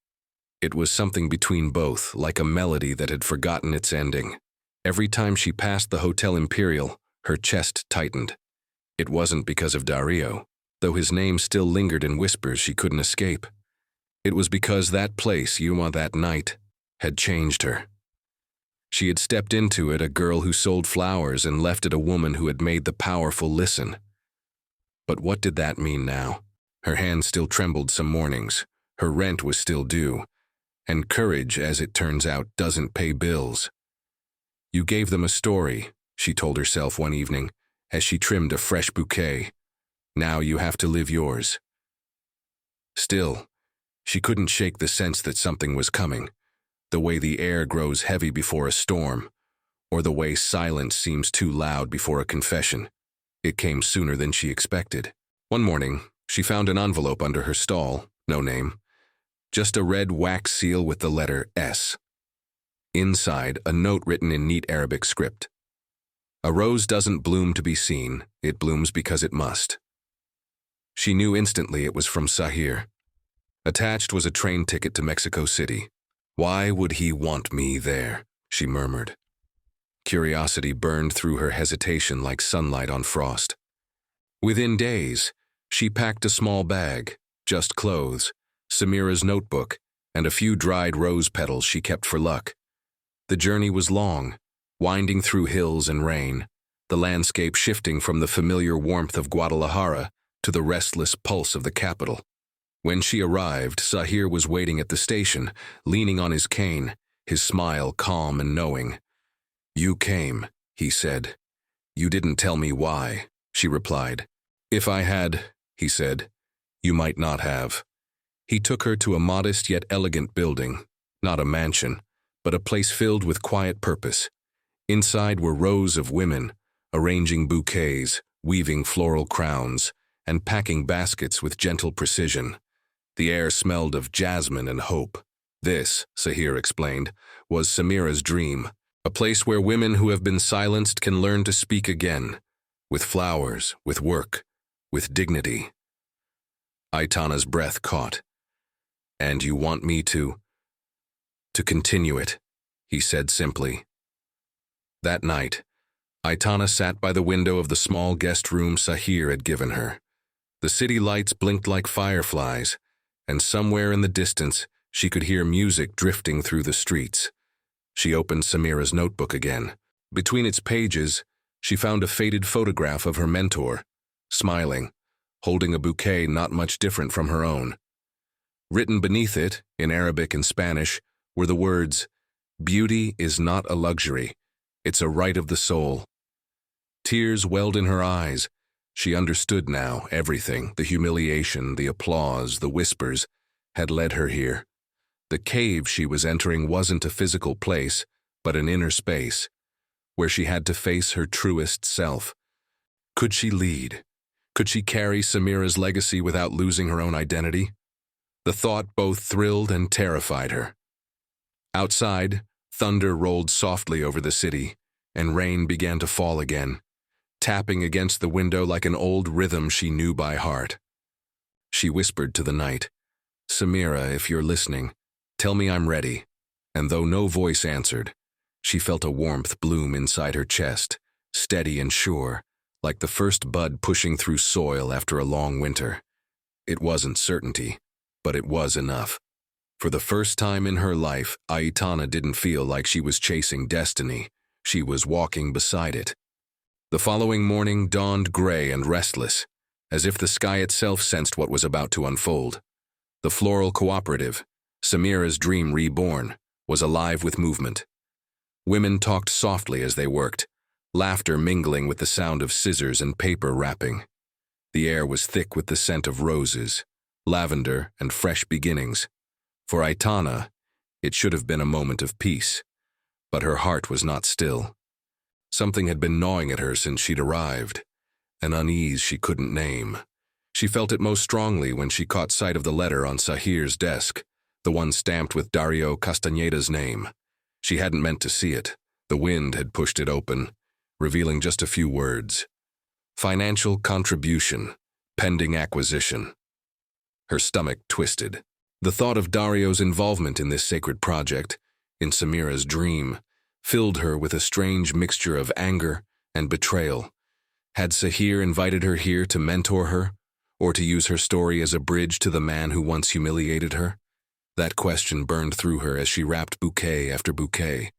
It was something between both, like a melody that had forgotten its ending. Every time she passed the Hotel Imperial, her chest tightened. It wasn't because of Dario, though his name still lingered in whispers she couldn't escape. It was because that place, Yuma, that night, had changed her. She had stepped into it a girl who sold flowers and left it a woman who had made the powerful listen. But what did that mean now? Her hand still trembled some mornings. Her rent was still due. And courage, as it turns out, doesn't pay bills. You gave them a story, she told herself one evening, as she trimmed a fresh bouquet. Now you have to live yours. Still, she couldn't shake the sense that something was coming, the way the air grows heavy before a storm, or the way silence seems too loud before a confession. It came sooner than she expected. One morning, she found an envelope under her stall, no name, just a red wax seal with the letter S. Inside, a note written in neat Arabic script. A rose doesn't bloom to be seen, it blooms because it must. She knew instantly it was from Sahir. Attached was a train ticket to Mexico City. Why would he want me there? She murmured. Curiosity burned through her hesitation like sunlight on frost. Within days, she packed a small bag, just clothes, Samira's notebook, and a few dried rose petals she kept for luck. The journey was long, winding through hills and rain, the landscape shifting from the familiar warmth of Guadalajara to the restless pulse of the capital. When she arrived, Sahir was waiting at the station, leaning on his cane, his smile calm and knowing. "You came," he said. "You didn't tell me why," she replied. "If I had," he said, "you might not have." He took her to a modest yet elegant building, not a mansion, but a place filled with quiet purpose. Inside were rows of women, arranging bouquets, weaving floral crowns, and packing baskets with gentle precision. The air smelled of jasmine and hope. This, Sahir explained, was Samira's dream, a place where women who have been silenced can learn to speak again, with flowers, with work, with dignity. Aitana's breath caught. "And you want me to continue it," he said simply. That night, Aitana sat by the window of the small guest room Sahir had given her. The city lights blinked like fireflies, and somewhere in the distance she could hear music drifting through the streets. She opened Samira's notebook again. Between its pages, she found a faded photograph of her mentor, smiling, holding a bouquet not much different from her own. Written beneath it, in Arabic and Spanish, were the words, "Beauty is not a luxury, it's a right of the soul." Tears welled in her eyes. She understood now everything, the humiliation, the applause, the whispers, had led her here. The cave she was entering wasn't a physical place, but an inner space, where she had to face her truest self. Could she lead? Could she carry Samira's legacy without losing her own identity? The thought both thrilled and terrified her. Outside, thunder rolled softly over the city, and rain began to fall again, tapping against the window like an old rhythm she knew by heart. She whispered to the night, "Samira, if you're listening, tell me I'm ready." And though no voice answered, she felt a warmth bloom inside her chest, steady and sure, like the first bud pushing through soil after a long winter. It wasn't certainty, but it was enough. For the first time in her life, Aitana didn't feel like she was chasing destiny. She was walking beside it. The following morning dawned gray and restless, as if the sky itself sensed what was about to unfold. The floral cooperative, Samira's dream reborn, was alive with movement. Women talked softly as they worked, laughter mingling with the sound of scissors and paper wrapping. The air was thick with the scent of roses, lavender, and fresh beginnings. For Aitana, it should have been a moment of peace, but her heart was not still. Something had been gnawing at her since she'd arrived, an unease she couldn't name. She felt it most strongly when she caught sight of the letter on Sahir's desk, the one stamped with Dario Castañeda's name. She hadn't meant to see it. The wind had pushed it open, revealing just a few words. Financial contribution, pending acquisition. Her stomach twisted. The thought of Dario's involvement in this sacred project, in Samira's dream, filled her with a strange mixture of anger and betrayal. Had Sahir invited her here to mentor her, or to use her story as a bridge to the man who once humiliated her? That question burned through her as she wrapped bouquet after bouquet,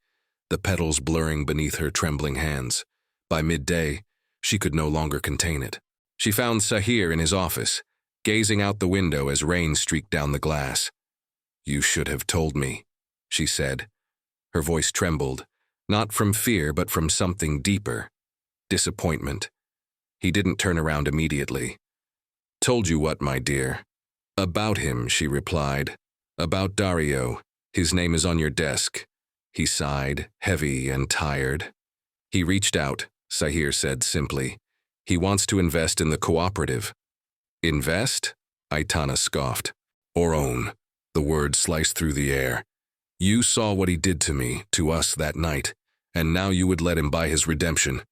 the petals blurring beneath her trembling hands. By midday, she could no longer contain it. She found Sahir in his office, gazing out the window as rain streaked down the glass. "You should have told me," she said. Her voice trembled, not from fear but from something deeper, disappointment. He didn't turn around immediately. "Told you what, my dear?" "About him," she replied. "About Dario. His name is on your desk." He sighed, heavy and tired. "He reached out," Sahir said simply. "He wants to invest in the cooperative." "Invest?" Aitana scoffed. "Or own?" The word sliced through the air. You saw what he did to me, to us that night, and now you would let him buy his redemption.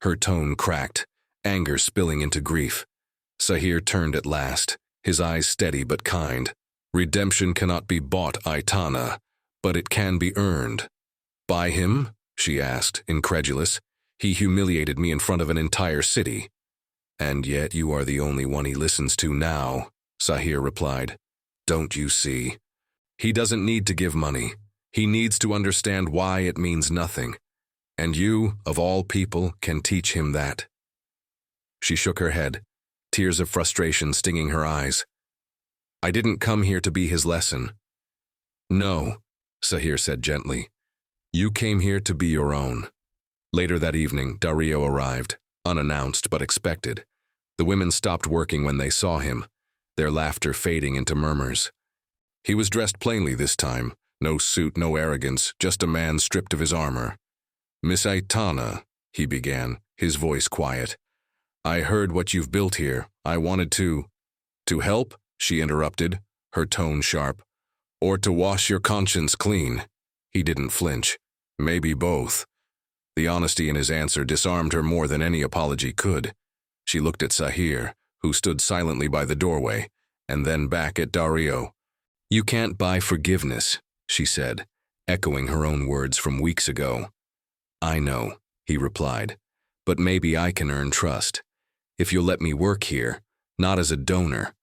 Her tone cracked, anger spilling into grief. Sahir turned at last, his eyes steady but kind. Redemption cannot be bought, Aitana, but it can be earned. By him? She asked, incredulous. He humiliated me in front of an entire city. And yet you are the only one he listens to now, Sahir replied. Don't you see? He doesn't need to give money. He needs to understand why it means nothing. And you, of all people, can teach him that. She shook her head, tears of frustration stinging her eyes. I didn't come here to be his lesson. No, Sahir said gently. You came here to be your own. Later that evening, Dario arrived, unannounced but expected. The women stopped working when they saw him, their laughter fading into murmurs. He was dressed plainly this time, no suit, no arrogance, just a man stripped of his armor. Miss Aitana, he began, his voice quiet. I heard what you've built here. I wanted to help, she interrupted, her tone sharp. Or to wash your conscience clean. He didn't flinch. Maybe both. The honesty in his answer disarmed her more than any apology could. She looked at Sahir, who stood silently by the doorway, and then back at Dario. You can't buy forgiveness, she said, echoing her own words from weeks ago. I know, he replied, but maybe I can earn trust. If you'll let me work here, not as a donor,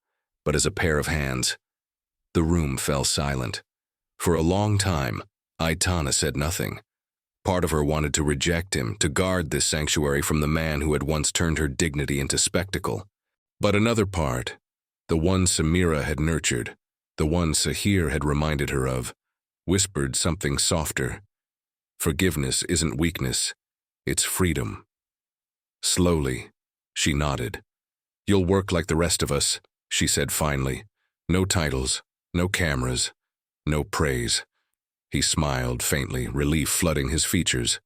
but as a pair of hands. The room fell silent. For a long time, Aitana said nothing. Part of her wanted to reject him, to guard this sanctuary from the man who had once turned her dignity into spectacle. But another part, the one Samira had nurtured, the one Sahir had reminded her of, whispered something softer. Forgiveness isn't weakness, it's freedom. Slowly, she nodded. You'll work like the rest of us, she said finally. No titles, no cameras, no praise. He smiled faintly, relief flooding his features.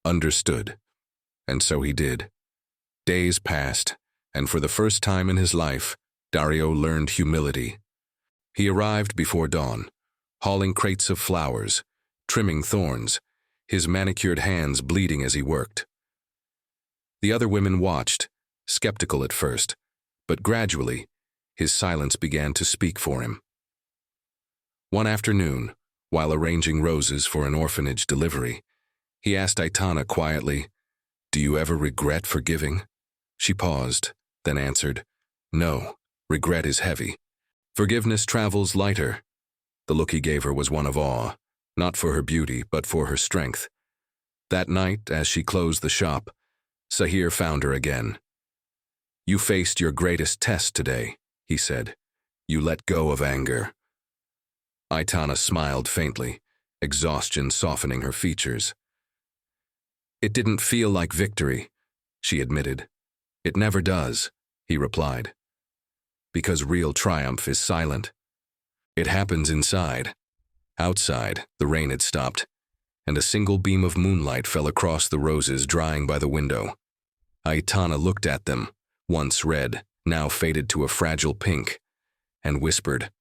Understood. And so he did. Days passed, and for the first time in his life, Dario learned humility. He arrived before dawn, hauling crates of flowers, trimming thorns, his manicured hands bleeding as he worked. The other women watched, skeptical at first, but gradually, his silence began to speak for him. One afternoon, while arranging roses for an orphanage delivery, he asked Aitana quietly, Do you ever regret forgiving? She paused, then answered, No, regret is heavy. Forgiveness travels lighter. The look he gave her was one of awe, not for her beauty, but for her strength. That night, as she closed the shop, Sahir found her again. You faced your greatest test today, he said. You let go of anger. Aitana smiled faintly, exhaustion softening her features. It didn't feel like victory, she admitted. It never does, he replied. Because real triumph is silent. It happens inside. Outside, the rain had stopped, and a single beam of moonlight fell across the roses drying by the window. Aitana looked at them, once red, now faded to a fragile pink, and whispered,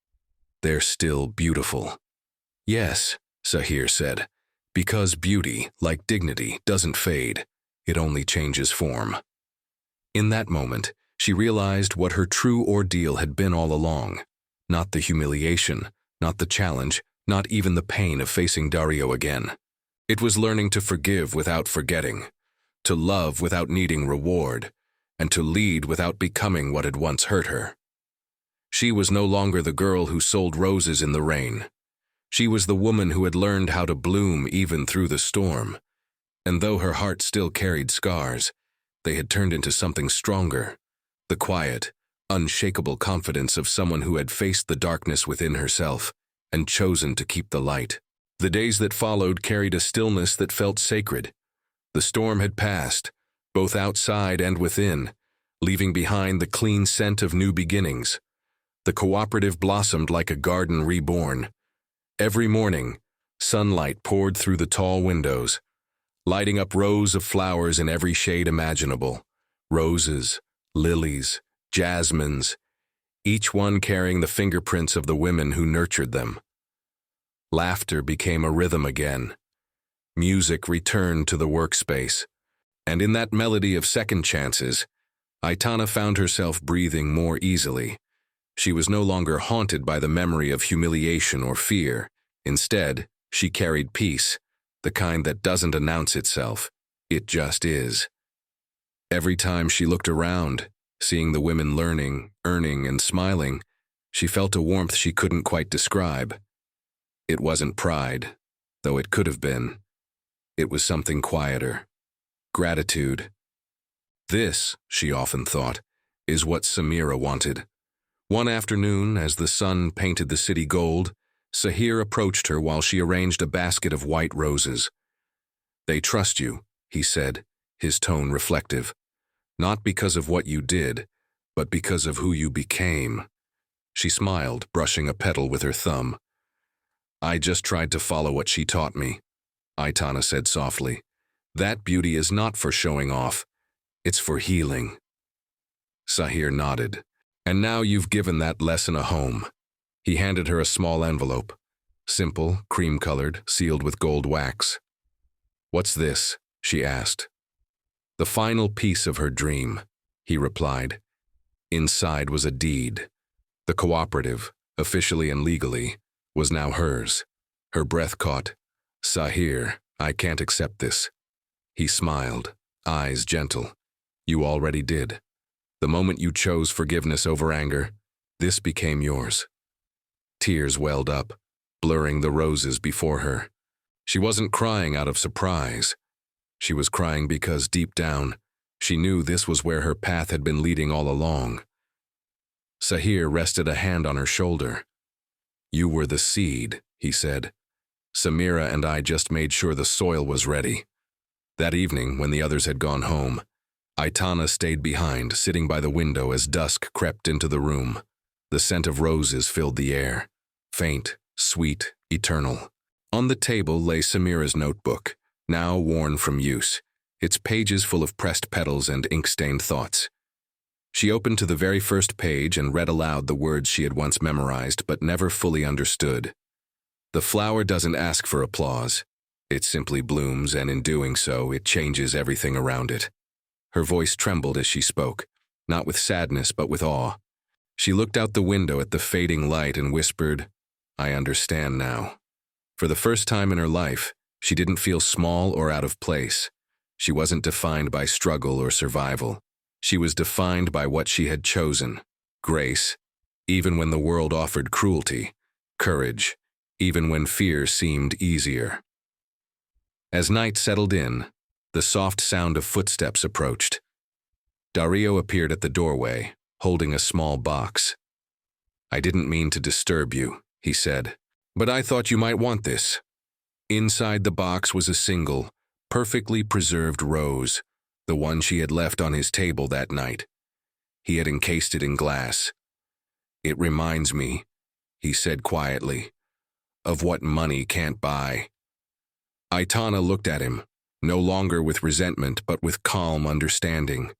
They're still beautiful. Yes, Sahir said, because beauty, like dignity, doesn't fade. It only changes form. In that moment, she realized what her true ordeal had been all along. Not the humiliation, not the challenge, not even the pain of facing Dario again. It was learning to forgive without forgetting, to love without needing reward, and to lead without becoming what had once hurt her. She was no longer the girl who sold roses in the rain. She was the woman who had learned how to bloom even through the storm. And though her heart still carried scars, they had turned into something stronger, the quiet, unshakable confidence of someone who had faced the darkness within herself and chosen to keep the light. The days that followed carried a stillness that felt sacred. The storm had passed, both outside and within, leaving behind the clean scent of new beginnings. The cooperative blossomed like a garden reborn. Every morning, sunlight poured through the tall windows, lighting up rows of flowers in every shade imaginable. Roses, lilies, jasmines, each one carrying the fingerprints of the women who nurtured them. Laughter became a rhythm again. Music returned to the workspace. And in that melody of second chances, Aitana found herself breathing more easily. She was no longer haunted by the memory of humiliation or fear. Instead, she carried peace, the kind that doesn't announce itself. It just is. Every time she looked around, seeing the women learning, earning, and smiling, she felt a warmth she couldn't quite describe. It wasn't pride, though it could have been. It was something quieter. Gratitude. This, she often thought, is what Samira wanted. One afternoon, as the sun painted the city gold, Sahir approached her while she arranged a basket of white roses. "They trust you," he said, his tone reflective. "Not because of what you did, but because of who you became." She smiled, brushing a petal with her thumb. "I just tried to follow what she taught me," Aitana said softly. "That beauty is not for showing off. It's for healing." Sahir nodded. "And now you've given that lesson a home." He handed her a small envelope. Simple, cream-colored, sealed with gold wax. "What's this?" she asked. "The final piece of her dream," he replied. Inside was a deed. The cooperative, officially and legally, was now hers. Her breath caught. "Sahir, I can't accept this." He smiled, eyes gentle. "You already did. The moment you chose forgiveness over anger, this became yours." Tears welled up, blurring the roses before her. She wasn't crying out of surprise. She was crying because deep down, she knew this was where her path had been leading all along. Sahir rested a hand on her shoulder. "You were the seed," he said. "Samira and I just made sure the soil was ready." That evening, when the others had gone home, Aitana stayed behind, sitting by the window as dusk crept into the room. The scent of roses filled the air, faint, sweet, eternal. On the table lay Samira's notebook, now worn from use, its pages full of pressed petals and ink-stained thoughts. She opened to the very first page and read aloud the words she had once memorized but never fully understood. "The flower doesn't ask for applause. It simply blooms, and in doing so, it changes everything around it." Her voice trembled as she spoke, not with sadness but with awe. She looked out the window at the fading light and whispered, "I understand now." For the first time in her life, she didn't feel small or out of place. She wasn't defined by struggle or survival. She was defined by what she had chosen: grace, even when the world offered cruelty; courage, even when fear seemed easier. As night settled in, the soft sound of footsteps approached. Dario appeared at the doorway, holding a small box. "I didn't mean to disturb you," he said, "but I thought you might want this." Inside the box was a single, perfectly preserved rose, the one she had left on his table that night. He had encased it in glass. "It reminds me," he said quietly, "of what money can't buy." Aitana looked at him, no longer with resentment but with calm understanding.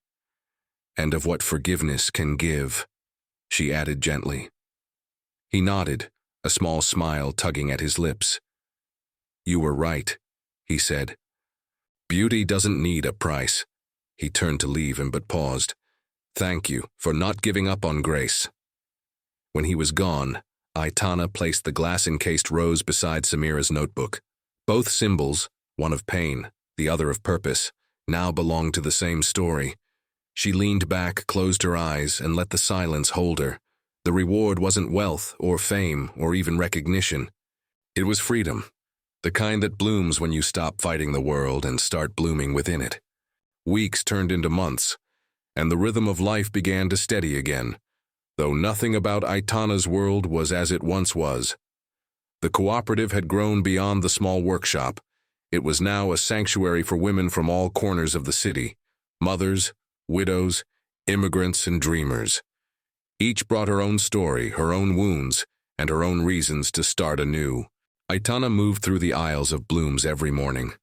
"And of what forgiveness can give," she added gently. He nodded, a small smile tugging at his lips. "You were right," he said. "Beauty doesn't need a price." He turned to leave him but paused. "Thank you for not giving up on grace." When he was gone, Aitana placed the glass-encased rose beside Samira's notebook. Both symbols, one of pain, the other of purpose, now belonged to the same story. She leaned back, closed her eyes, and let the silence hold her. The reward wasn't wealth or fame or even recognition. It was freedom, the kind that blooms when you stop fighting the world and start blooming within it. Weeks turned into months, and the rhythm of life began to steady again, though nothing about Aitana's world was as it once was. The cooperative had grown beyond the small workshop. It was now a sanctuary for women from all corners of the city: mothers, widows, immigrants, and dreamers. Each brought her own story, her own wounds, and her own reasons to start anew. Aitana moved through the aisles of blooms every morning,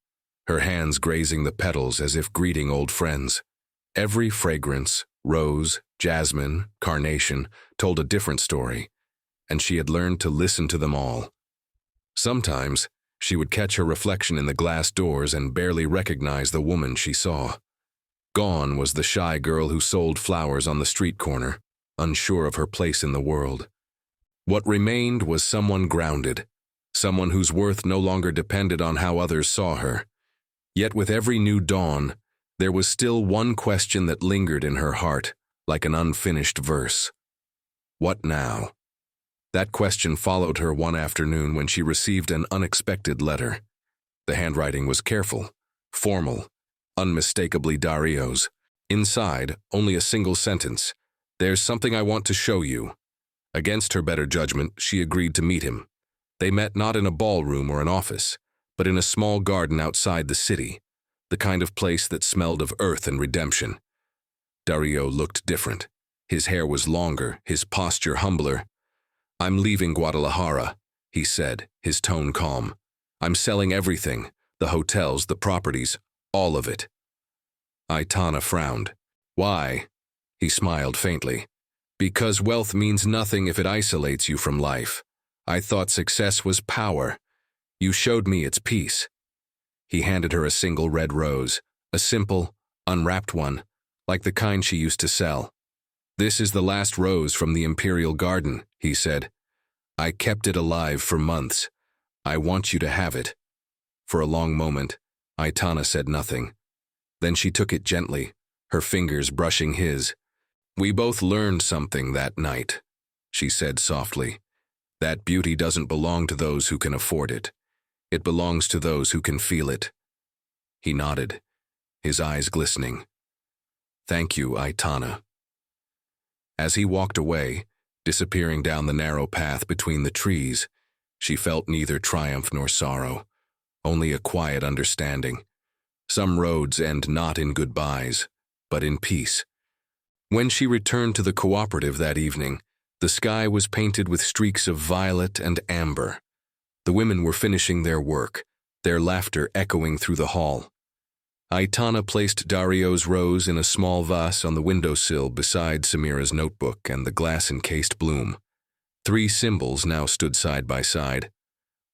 her hands grazing the petals as if greeting old friends. Every fragrance, rose, Jasmine, Carnation, told a different story, and she had learned to listen to them all. Sometimes, she would catch her reflection in the glass doors and barely recognize the woman she saw. Gone was the shy girl who sold flowers on the street corner, unsure of her place in the world. What remained was someone grounded, someone whose worth no longer depended on how others saw her. Yet with every new dawn, there was still one question that lingered in her heart, like an unfinished verse. What now? That question followed her one afternoon when she received an unexpected letter. The handwriting was careful, formal, unmistakably Dario's. Inside, only a single sentence. "There's something I want to show you." Against her better judgment, she agreed to meet him. They met not in a ballroom or an office, but in a small garden outside the city, the kind of place that smelled of earth and redemption. Dario looked different. His hair was longer, his posture humbler. "I'm leaving Guadalajara," he said, his tone calm. "I'm selling everything, the hotels, the properties, all of it." Aitana frowned. "Why?" He smiled faintly. "Because wealth means nothing if it isolates you from life. I thought success was power. You showed me its peace." He handed her a single red rose, a simple, unwrapped one, like the kind she used to sell. "This is the last rose from the Imperial Garden," he said. "I kept it alive for months. I want you to have it." For a long moment, Aitana said nothing. Then she took it gently, her fingers brushing his. "We both learned something that night," she said softly. "That beauty doesn't belong to those who can afford it. It belongs to those who can feel it." He nodded, his eyes glistening. "Thank you, Aitana." As he walked away, disappearing down the narrow path between the trees, she felt neither triumph nor sorrow, only a quiet understanding. Some roads end not in goodbyes, but in peace. When she returned to the cooperative that evening, the sky was painted with streaks of violet and amber. The women were finishing their work, their laughter echoing through the hall. Aitana placed Dario's rose in a small vase on the windowsill beside Samira's notebook and the glass-encased bloom. 3 symbols now stood side by side,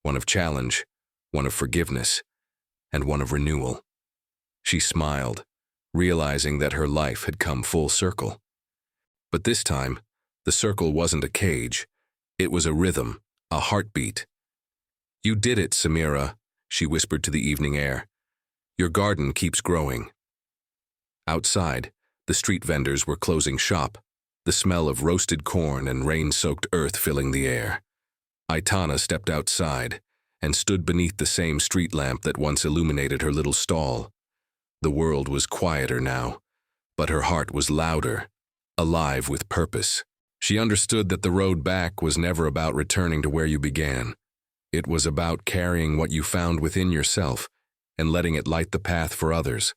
one of challenge, one of forgiveness, and one of renewal. She smiled, realizing that her life had come full circle. But this time, the circle wasn't a cage. It was a rhythm, a heartbeat. "You did it, Samira," she whispered to the evening air. "Your garden keeps growing." Outside, the street vendors were closing shop, the smell of roasted corn and rain-soaked earth filling the air. Aitana stepped outside and stood beneath the same street lamp that once illuminated her little stall. The world was quieter now, but her heart was louder, alive with purpose. She understood that the road back was never about returning to where you began. It was about carrying what you found within yourself and letting it light the path for others.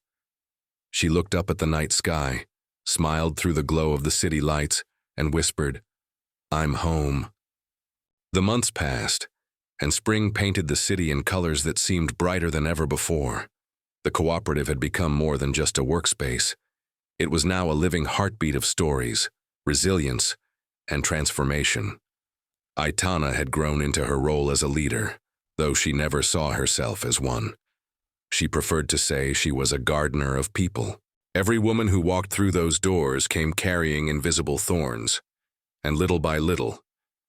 She looked up at the night sky, smiled through the glow of the city lights, and whispered, "I'm home." The months passed, and spring painted the city in colors that seemed brighter than ever before. The cooperative had become more than just a workspace. It was now a living heartbeat of stories, resilience, and transformation. Aitana had grown into her role as a leader, though she never saw herself as one. She preferred to say she was a gardener of people. Every woman who walked through those doors came carrying invisible thorns, and little by little,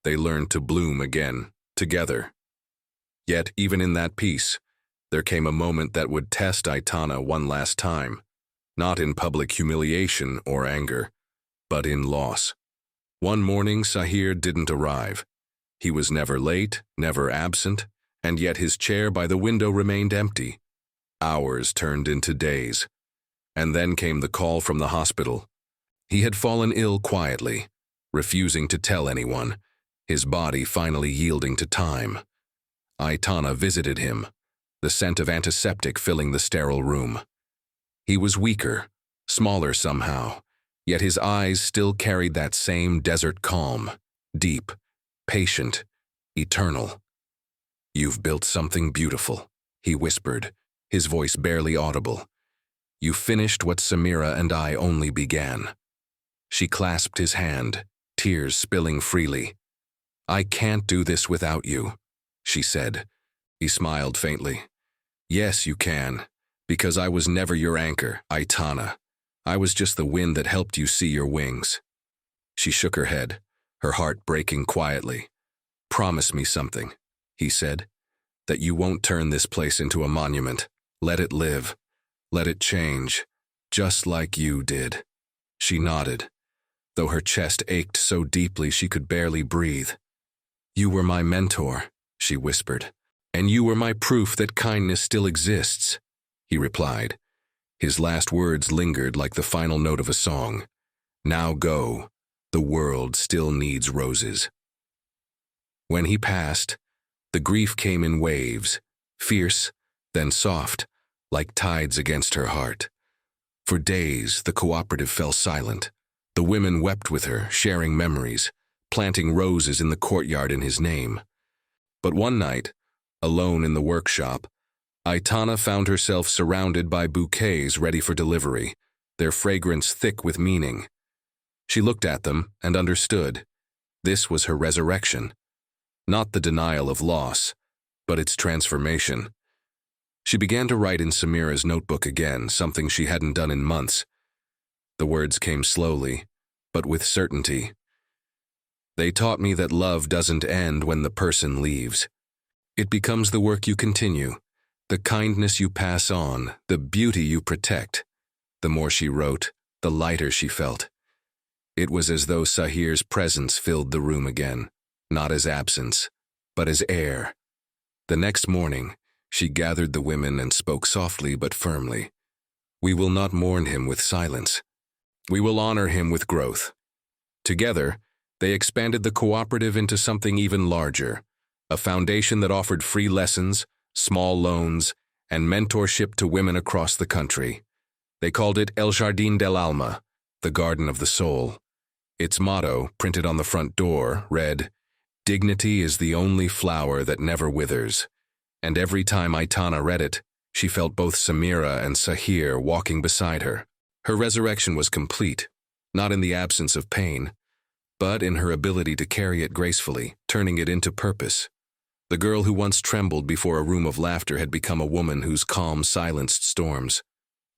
they learned to bloom again, together. Yet, even in that peace, there came a moment that would test Aitana one last time, not in public humiliation or anger, but in loss. One morning, Sahir didn't arrive. He was never late, never absent, and yet his chair by the window remained empty. Hours turned into days. And then came the call from the hospital. He had fallen ill quietly, refusing to tell anyone, his body finally yielding to time. Aitana visited him, the scent of antiseptic filling the sterile room. He was weaker, smaller somehow, yet his eyes still carried that same desert calm, deep, patient, eternal. "You've built something beautiful," he whispered, his voice barely audible. "You finished what Samira and I only began." She clasped his hand, tears spilling freely. "I can't do this without you," she said. He smiled faintly. "Yes, you can, because I was never your anchor, Aitana. I was just the wind that helped you see your wings." She shook her head, her heart breaking quietly. "Promise me something," he said, "that you won't turn this place into a monument. Let it live. Let it change, just like you did." She nodded, though her chest ached so deeply she could barely breathe. "You were my mentor," she whispered, "and you were my proof that kindness still exists," he replied. His last words lingered like the final note of a song. "Now go. The world still needs roses." When he passed, the grief came in waves, fierce, then soft, like tides against her heart. For days, the cooperative fell silent. The women wept with her, sharing memories, planting roses in the courtyard in his name. But one night, alone in the workshop, Aitana found herself surrounded by bouquets ready for delivery, their fragrance thick with meaning. She looked at them and understood. This was her resurrection. Not the denial of loss, but its transformation. She began to write in Samira's notebook again, something she hadn't done in months. The words came slowly, but with certainty. "They taught me that love doesn't end when the person leaves. It becomes the work you continue, the kindness you pass on, the beauty you protect." The more she wrote, the lighter she felt. It was as though Sahir's presence filled the room again, not as absence, but as air. The next morning, she gathered the women and spoke softly but firmly. "We will not mourn him with silence. We will honor him with growth." Together, they expanded the cooperative into something even larger, a foundation that offered free lessons, small loans, and mentorship to women across the country. They called it El Jardín del Alma, the Garden of the Soul. Its motto, printed on the front door, read, "Dignity is the only flower that never withers." And every time Aitana read it, she felt both Samira and Sahir walking beside her. Her resurrection was complete, not in the absence of pain, but in her ability to carry it gracefully, turning it into purpose. The girl who once trembled before a room of laughter had become a woman whose calm silenced storms.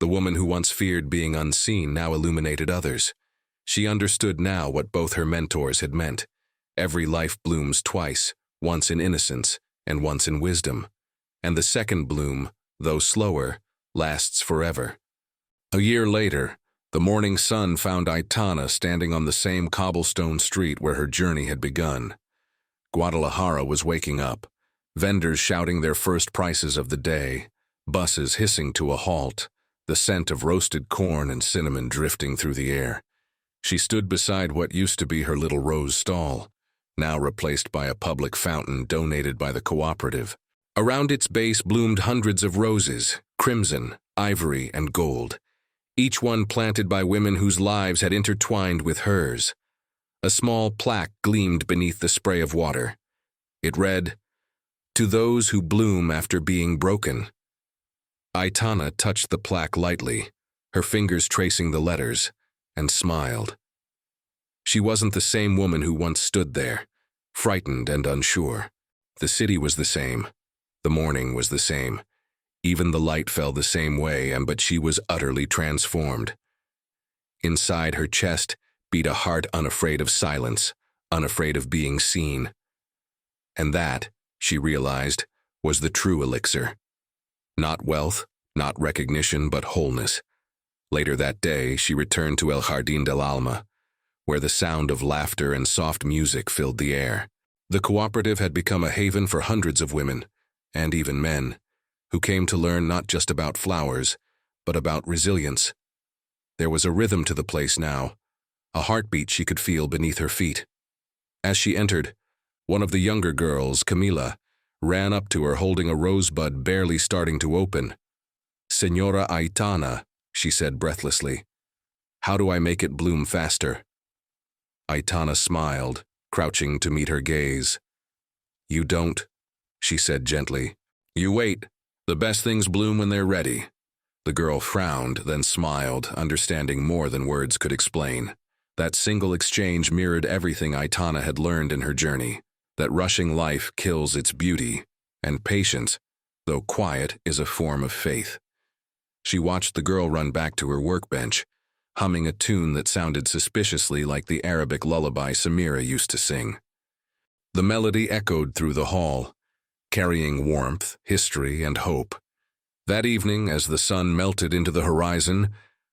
The woman who once feared being unseen now illuminated others. She understood now what both her mentors had meant. Every life blooms twice, once in innocence and once in wisdom. And the second bloom, though slower, lasts forever. A year later, the morning sun found Aitana standing on the same cobblestone street where her journey had begun. Guadalajara was waking up, vendors shouting their first prices of the day, buses hissing to a halt, the scent of roasted corn and cinnamon drifting through the air. She stood beside what used to be her little rose stall, now replaced by a public fountain donated by the cooperative. Around its base bloomed hundreds of roses, crimson, ivory, and gold, each one planted by women whose lives had intertwined with hers. A small plaque gleamed beneath the spray of water. It read, "To those who bloom after being broken." Aitana touched the plaque lightly, her fingers tracing the letters, and smiled. She wasn't the same woman who once stood there, frightened and unsure. The city was the same. The morning was the same. Even the light fell the same way, but she was utterly transformed. Inside her chest beat a heart unafraid of silence, unafraid of being seen. And that, she realized, was the true elixir. Not wealth, not recognition, but wholeness. Later that day, she returned to El Jardín del Alma, where the sound of laughter and soft music filled the air. The cooperative had become a haven for hundreds of women, and even men, who came to learn not just about flowers, but about resilience. There was a rhythm to the place now, a heartbeat she could feel beneath her feet. As she entered, one of the younger girls, Camila, ran up to her holding a rosebud barely starting to open. "Señora Aitana," she said breathlessly, "how do I make it bloom faster?" Aitana smiled, crouching to meet her gaze. "You don't," she said gently. "You wait. The best things bloom when they're ready." The girl frowned, then smiled, understanding more than words could explain. That single exchange mirrored everything Aitana had learned in her journey, that rushing life kills its beauty, and patience, though quiet, is a form of faith. She watched the girl run back to her workbench, humming a tune that sounded suspiciously like the Arabic lullaby Samira used to sing. The melody echoed through the hall, carrying warmth, history, and hope. That evening, as the sun melted into the horizon,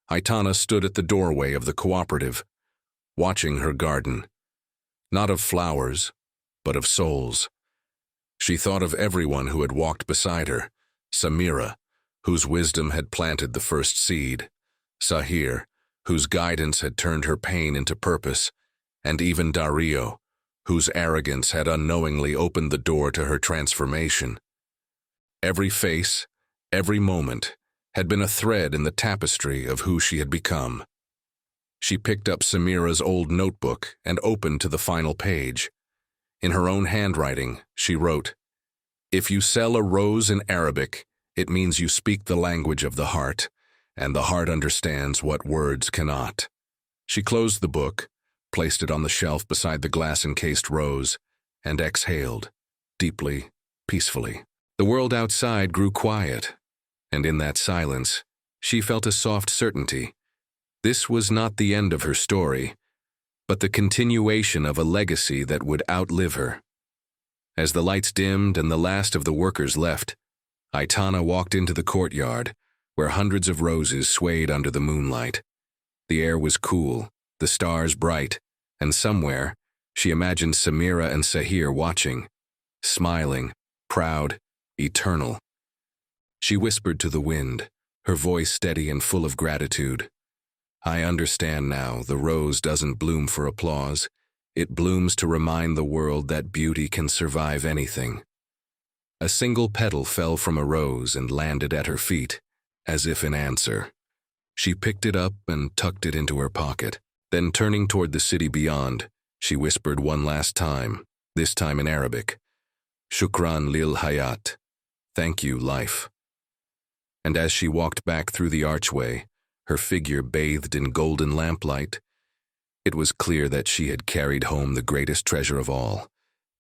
Aitana stood at the doorway of the cooperative, watching her garden. Not of flowers, but of souls. She thought of everyone who had walked beside her: Samira, whose wisdom had planted the first seed; Sahir, whose guidance had turned her pain into purpose; and even Dario, whose arrogance had unknowingly opened the door to her transformation. Every face, every moment, had been a thread in the tapestry of who she had become. She picked up Samira's old notebook and opened to the final page. In her own handwriting, she wrote, "If you sell a rose in Arabic, it means you speak the language of the heart, and the heart understands what words cannot." She closed the book, placed it on the shelf beside the glass-encased rose, and exhaled, deeply, peacefully. The world outside grew quiet, and in that silence, she felt a soft certainty. This was not the end of her story, but the continuation of a legacy that would outlive her. As the lights dimmed and the last of the workers left, Aitana walked into the courtyard, where hundreds of roses swayed under the moonlight. The air was cool, the stars bright, and somewhere, she imagined Samira and Sahir watching, smiling, proud, eternal. She whispered to the wind, her voice steady and full of gratitude. "I understand now, the rose doesn't bloom for applause. It blooms to remind the world that beauty can survive anything." A single petal fell from a rose and landed at her feet, as if in answer. She picked it up and tucked it into her pocket. Then, turning toward the city beyond, she whispered one last time, this time in Arabic, "Shukran lil hayat." Thank you, life. And as she walked back through the archway, her figure bathed in golden lamplight, it was clear that she had carried home the greatest treasure of all: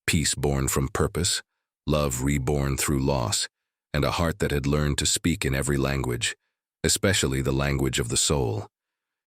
peace born from purpose, love reborn through loss, and a heart that had learned to speak in every language, especially the language of the soul.